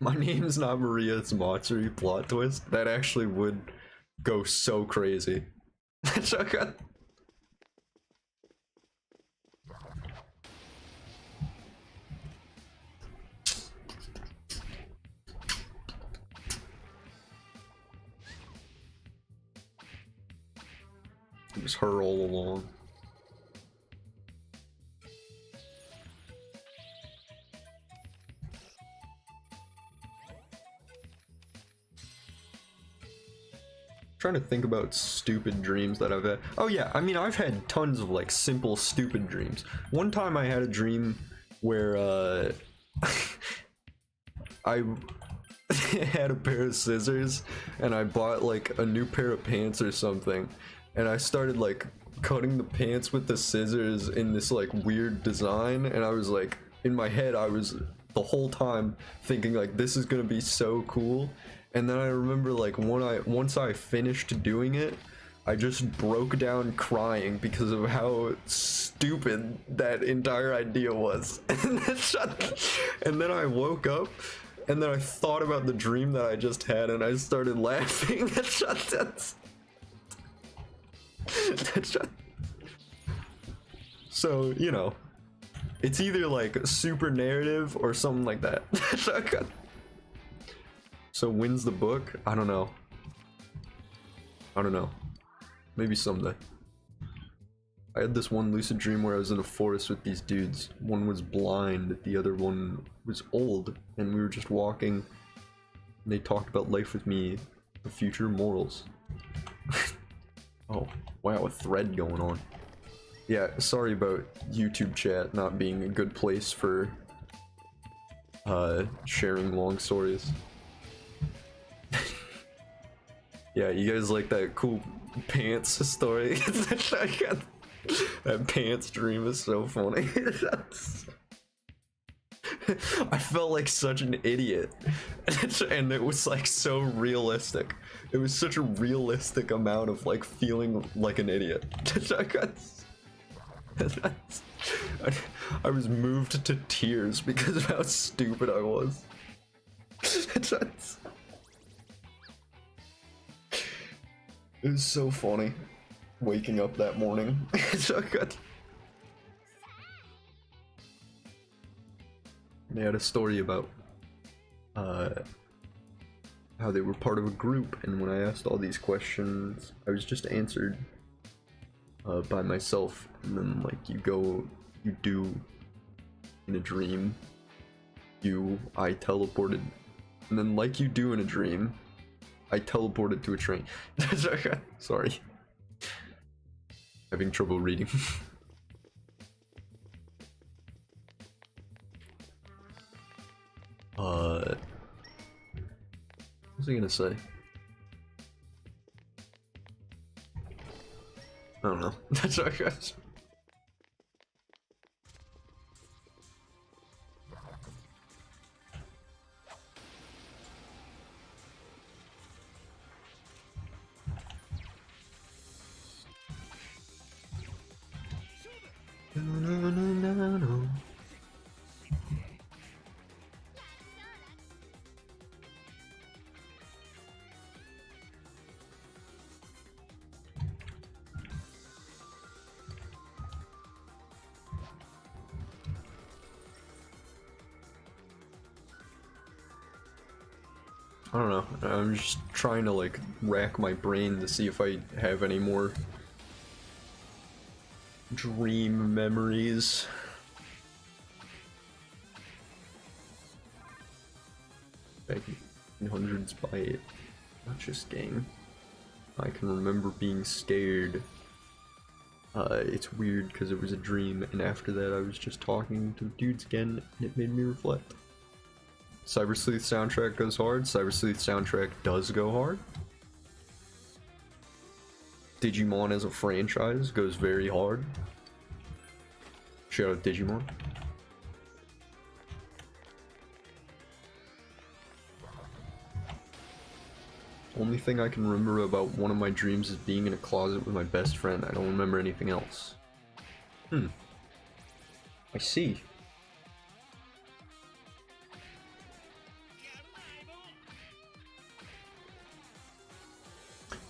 My name's not Maria, it's Matsuri. Plot twist. That actually would go so crazy. It was her all along. Trying to think about stupid dreams that I've had. Oh yeah, I mean, I've had tons of like simple stupid dreams. One time I had a dream where I had a pair of scissors and I bought like a new pair of pants or something, and I started like cutting the pants with the scissors in this like weird design, and I was like, in my head I was the whole time thinking like, this is gonna be so cool. And then I remember like once I finished doing it, I just broke down crying because of how stupid that entire idea was. And then I woke up and then I thought about the dream that I just had and I started laughing. So, you know, it's either like super narrative or something like that. So wins the book? I don't know. Maybe someday. I had this one lucid dream where I was in a forest with these dudes. One was blind, the other one was old, and we were just walking. And they talked about life with me, the future morals. Oh, wow, a thread going on. Yeah, sorry about YouTube chat not being a good place for sharing long stories. Yeah, you guys like that cool pants story? That pants dream is so funny. I felt like such an idiot. And it was like so realistic. It was such a realistic amount of like feeling like an idiot. I was moved to tears because of how stupid I was. It was so funny. waking up that morning. So good. They had a story about how they were part of a group, and when I asked all these questions, I was just answered by myself, and then like you do in a dream, I teleported, and then like you do in a dream, I teleported to a train. Sorry. Having trouble reading. What was I gonna say? I don't know. That's all, guys. No. I don't know. I'm just trying to like rack my brain to see if I have any more dream memories. Back in hundreds by not just game. I can remember being scared. It's weird because it was a dream, and after that I was just talking to dudes again, and it made me reflect. Cyber Sleuth soundtrack goes hard. Cyber Sleuth soundtrack does go hard. Digimon as a franchise goes very hard. Shout out Digimon. Only thing I can remember about one of my dreams is being in a closet with my best friend. I don't remember anything else. I see.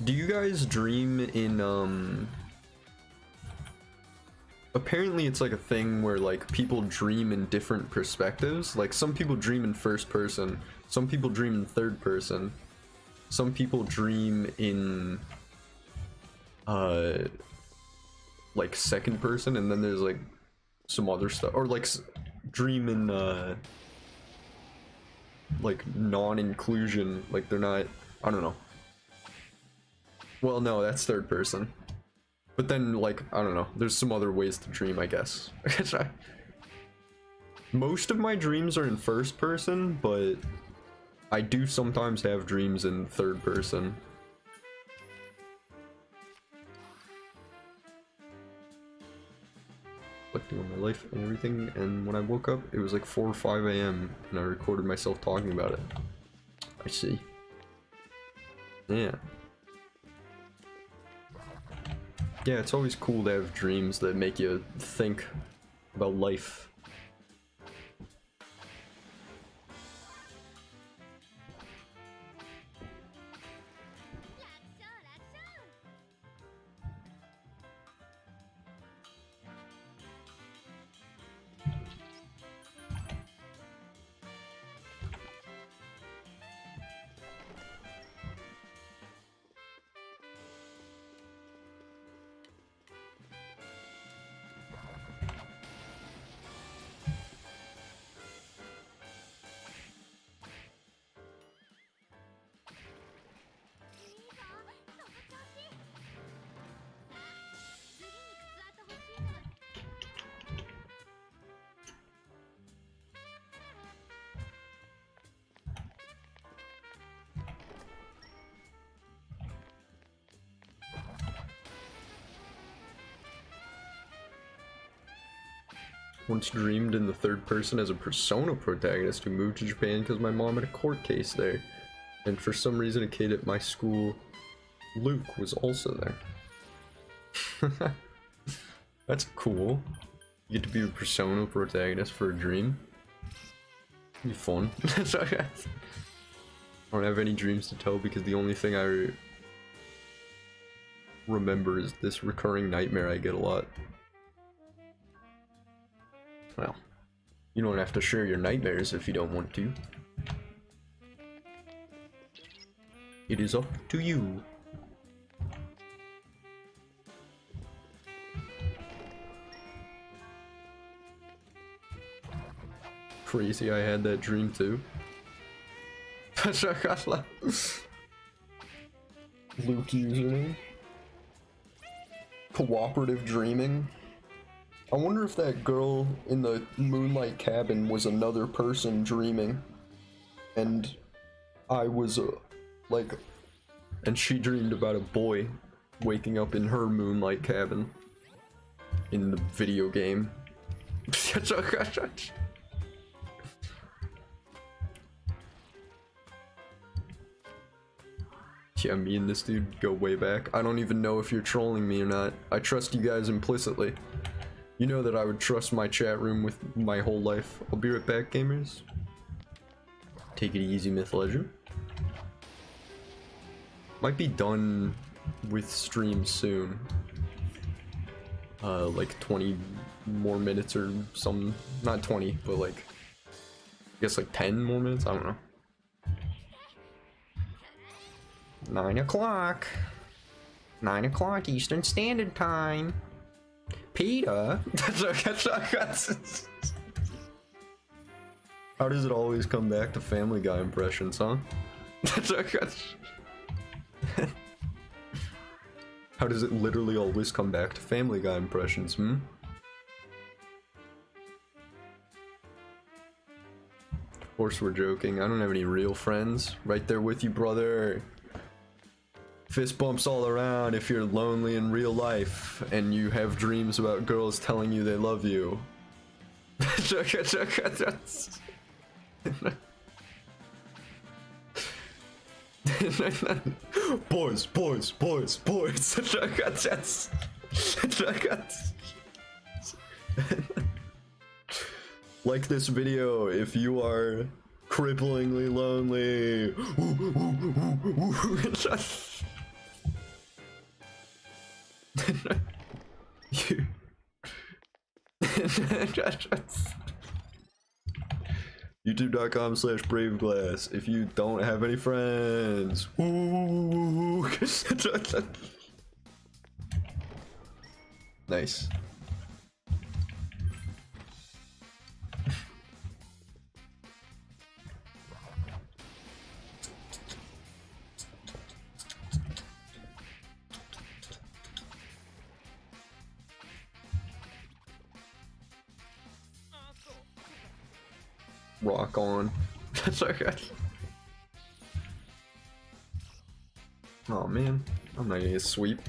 Do you guys dream in, apparently it's like a thing where like people dream in different perspectives. Like some people dream in first person, some people dream in third person, some people dream in, like second person, and then there's like some other stuff, or like dream in, like non-inclusion, like they're not, I don't know. Well, no, that's third person. But then, like, I don't know. There's some other ways to dream, I guess. Most of my dreams are in first person, but I do sometimes have dreams in third person. Reflecting on my life and everything, and when I woke up, it was like 4 or 5 a.m. and I recorded myself talking about it. I see. Yeah. Yeah, it's always cool to have dreams that make you think about life. Once dreamed in the third person as a Persona protagonist who moved to Japan because my mom had a court case there. And for some reason a kid at my school, Luke, was also there. That's cool. You get to be a Persona protagonist for a dream. It'd be fun. I don't have any dreams to tell because the only thing remember is this recurring nightmare I get a lot. Well, you don't have to share your nightmares if you don't want to. It is up to you. Crazy, I had that dream too. Luke username. Cooperative dreaming. I wonder if that girl in the moonlight cabin was another person dreaming, and I was like, and she dreamed about a boy waking up in her moonlight cabin in the video game. Yeah, me and this dude go way back. I don't even know if you're trolling me or not. I trust you guys implicitly. You know that I would trust my chat room with my whole life. I'll be right back, gamers. Take it easy, Myth Legend. Might be done with stream soon. Like 20 more minutes or some, not 20, but like, I guess like 10 more minutes, I don't know. 9 o'clock. 9 o'clock Eastern Standard Time. Peter. How does it always come back to Family Guy impressions, huh? How does it literally always come back to Family Guy impressions, hmm? Of course we're joking. I don't have any real friends. Right there with you, brother. Fist bumps all around if you're lonely in real life and you have dreams about girls telling you they love you. Boys, boys, boys, boys. Like this video if you are cripplingly lonely. YouTube.com/braveglass if you don't have any friends. Nice. Rock on. That's okay. Oh man, I'm not gonna get sweep.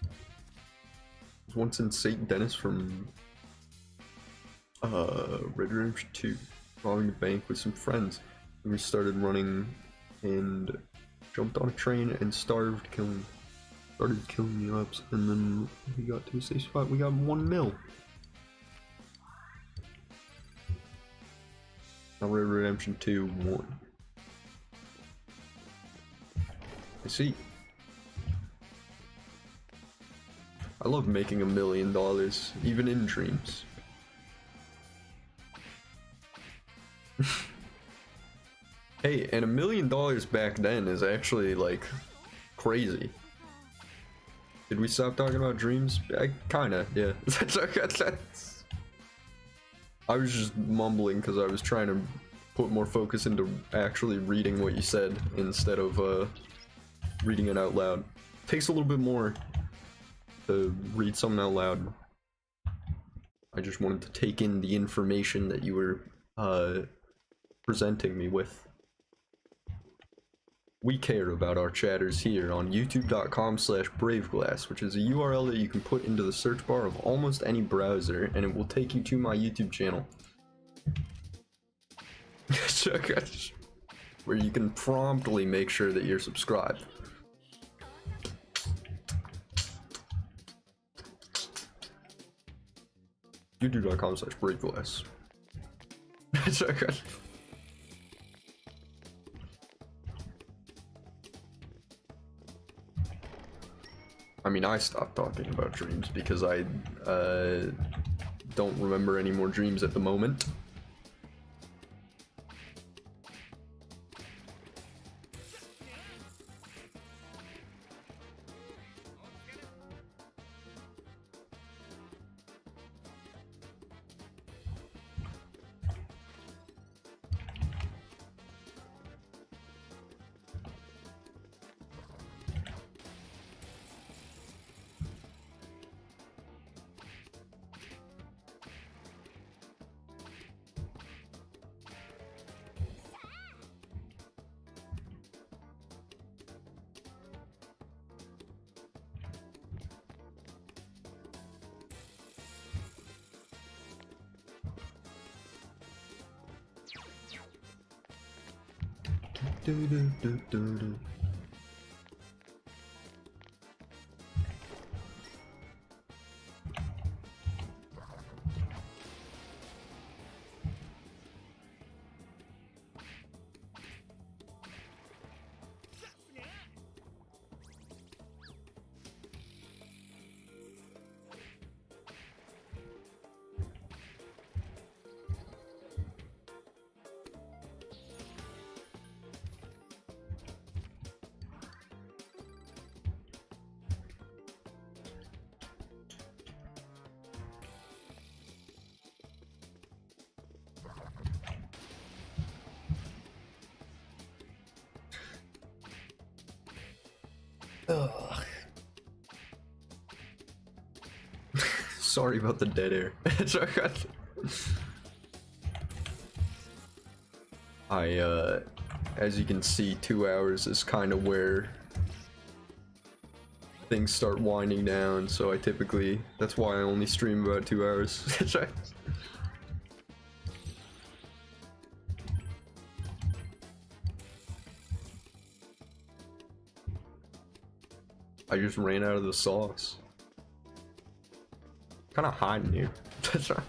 I was once in St. Dennis from Red Dead Redemption 2, robbing a bank with some friends. And we started running and jumped on a train and started killing the ups, and then we got to a safe spot. We got 1 mil. Now Red Dead Redemption 2 1. I see. I love making $1 million, even in dreams. Hey, and $1 million back then is actually like crazy. Did we stop talking about dreams? Kinda, yeah. I was just mumbling because I was trying to put more focus into actually reading what you said instead of reading it out loud. Takes a little bit more to read something out loud. I just wanted to take in the information that you were presenting me with. We care about our chatters here on youtube.com/braveglass, which is a URL that you can put into the search bar of almost any browser, and it will take you to my YouTube channel. Where you can promptly make sure that you're subscribed. youtube.com/braveglass. I mean, I stopped talking about dreams because I don't remember any more dreams at the moment. Ugh. Sorry about the dead air. As you can see, 2 hours is kind of where things start winding down, so that's why I only stream about 2 hours. I just ran out of the sauce. Kind of hot in here. That's right.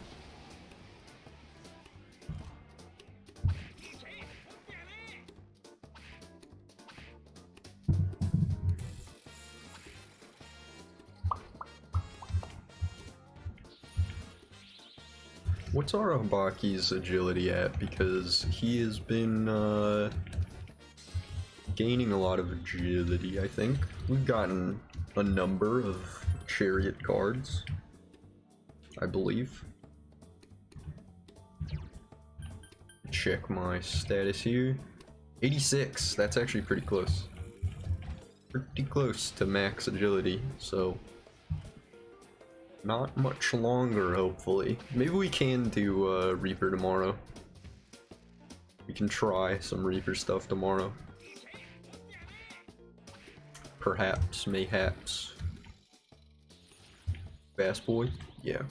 What's Arabaki's agility at? Because he has been gaining a lot of agility, I think. We've gotten a number of chariot cards, I believe. Check my status here. 86, that's actually pretty close. Pretty close to max agility, so not much longer, hopefully. Maybe we can do Reaper tomorrow. We can try some Reaper stuff tomorrow. Perhaps, mayhaps. Bass Boy? Yeah.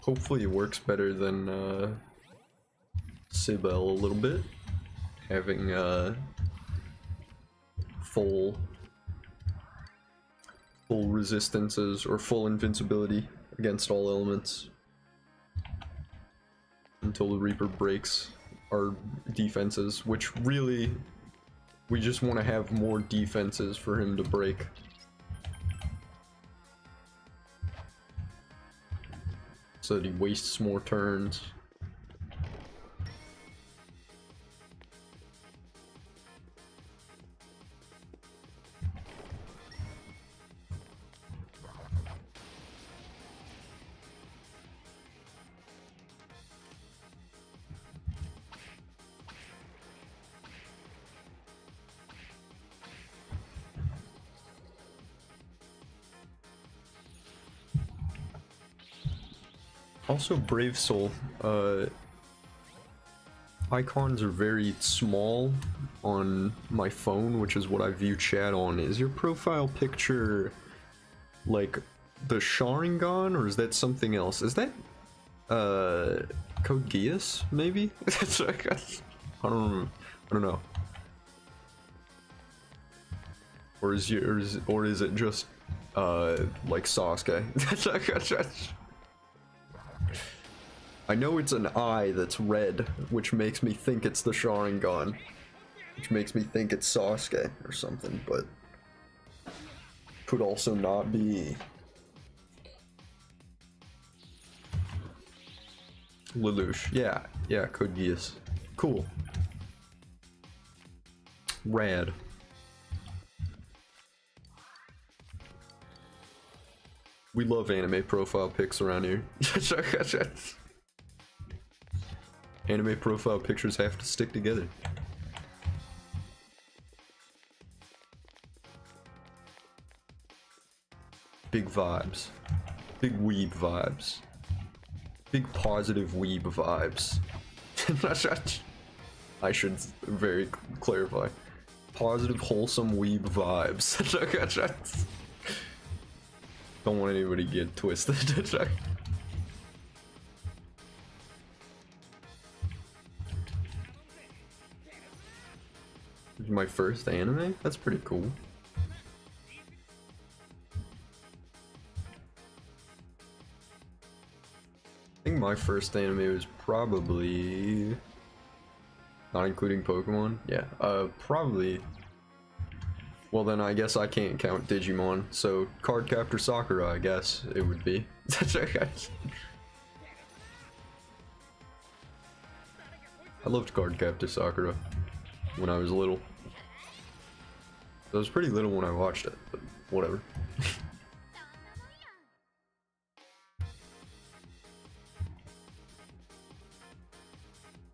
Hopefully it works better than Sibel a little bit. Having full resistances or full invincibility against all elements until the Reaper breaks our defenses, which really we just want to have more defenses for him to break. So that he wastes more turns. Also, Brave Soul, icons are very small on my phone, which is what I view chat on. Is your profile picture like the Sharingan, or is that something else? Is that Code Geass, maybe? I don't know. Or is it just like Sasuke? I know it's an eye that's red, which makes me think it's the Sharingan, which makes me think it's Sasuke or something, but could also not be. Lelouch. Yeah, Code Geass. Cool. Rad. We love anime profile pics around here. Anime profile pictures have to stick together. Big vibes. Big weeb vibes. Big positive weeb vibes. I should very clarify. Positive, wholesome weeb vibes. Don't want anybody to get twisted. My first anime? That's pretty cool. I think my first anime was probably... not including Pokemon? Yeah, probably... well then I guess I can't count Digimon, so Cardcaptor Sakura I guess it would be. I loved Cardcaptor Sakura when I was little. I was pretty little when I watched it, but whatever.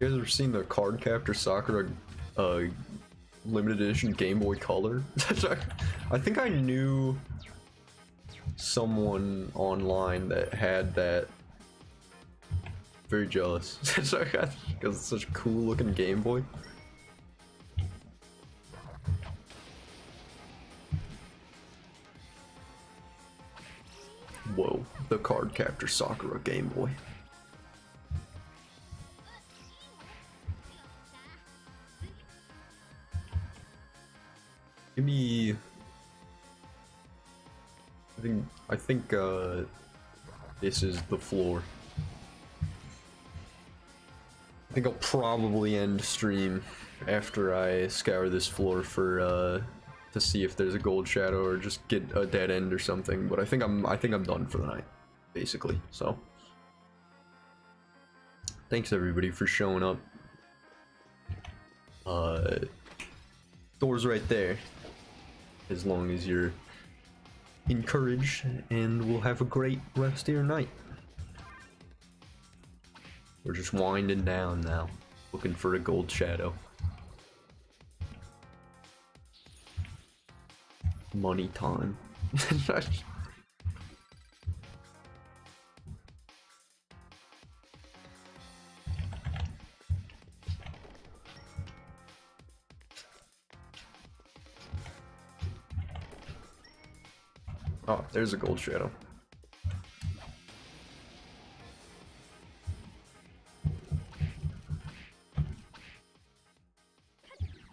You guys ever seen the Cardcaptor Sakura limited edition Game Boy Color? I think I knew someone online that had that. Very jealous. Because it's such a cool looking Game Boy. Whoa, the Cardcaptor Sakura Game Boy. Give me... I think this is the floor. I think I'll probably end stream after I scour this floor for to see if there's a gold shadow or just get a dead end or something. But I think I'm done for the night, basically. So thanks everybody for showing up. Door's right there. As long as you're encouraged, and we'll have a great rest of your night. We're just winding down now, looking for a gold shadow. Money time. Oh, there's a gold shadow.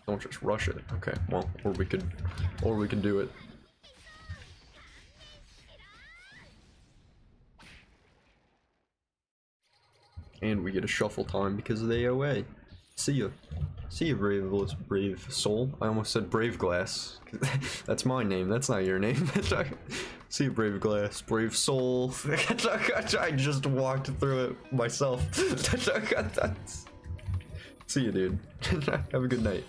Don't just rush it. Okay, well, or we could do it. And we get a shuffle time because of the AOA. See ya. See ya, brave soul. I almost said Brave Glass. That's my name, that's not your name. See ya, Brave Glass, Brave Soul. I just walked through it myself. See ya, dude. Have a good night.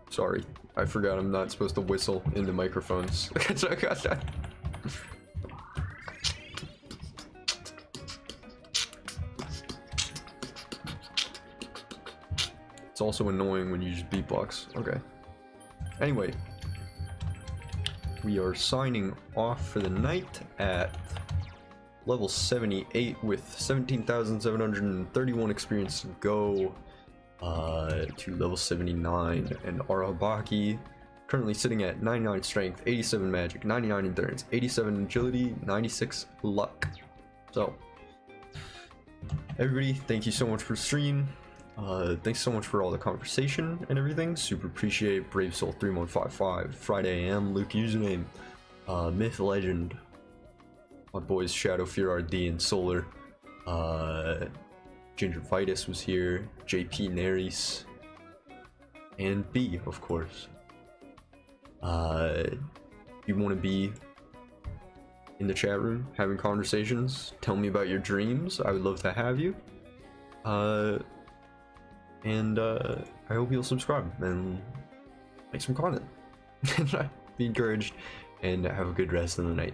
Sorry, I forgot I'm not supposed to whistle into microphones. It's also annoying when you just beatbox. Okay. Anyway, we are signing off for the night at level 78 with 17,731 experience to go to level 79, and Arabaki currently sitting at 99 strength, 87 magic, 99 endurance, 87 agility, 96 luck. So everybody, thank you so much for the stream. Thanks so much for all the conversation and everything. Super appreciate Brave Soul 3155, Friday AM, Luke username, Myth Legend, my boys Shadow Fear RD and Solar, Gingivitis was here, JP Neris, and B, of course. If you want to be in the chat room having conversations, tell me about your dreams. I would love to have you. I hope you'll subscribe and make some content. Be encouraged, and have a good rest of the night.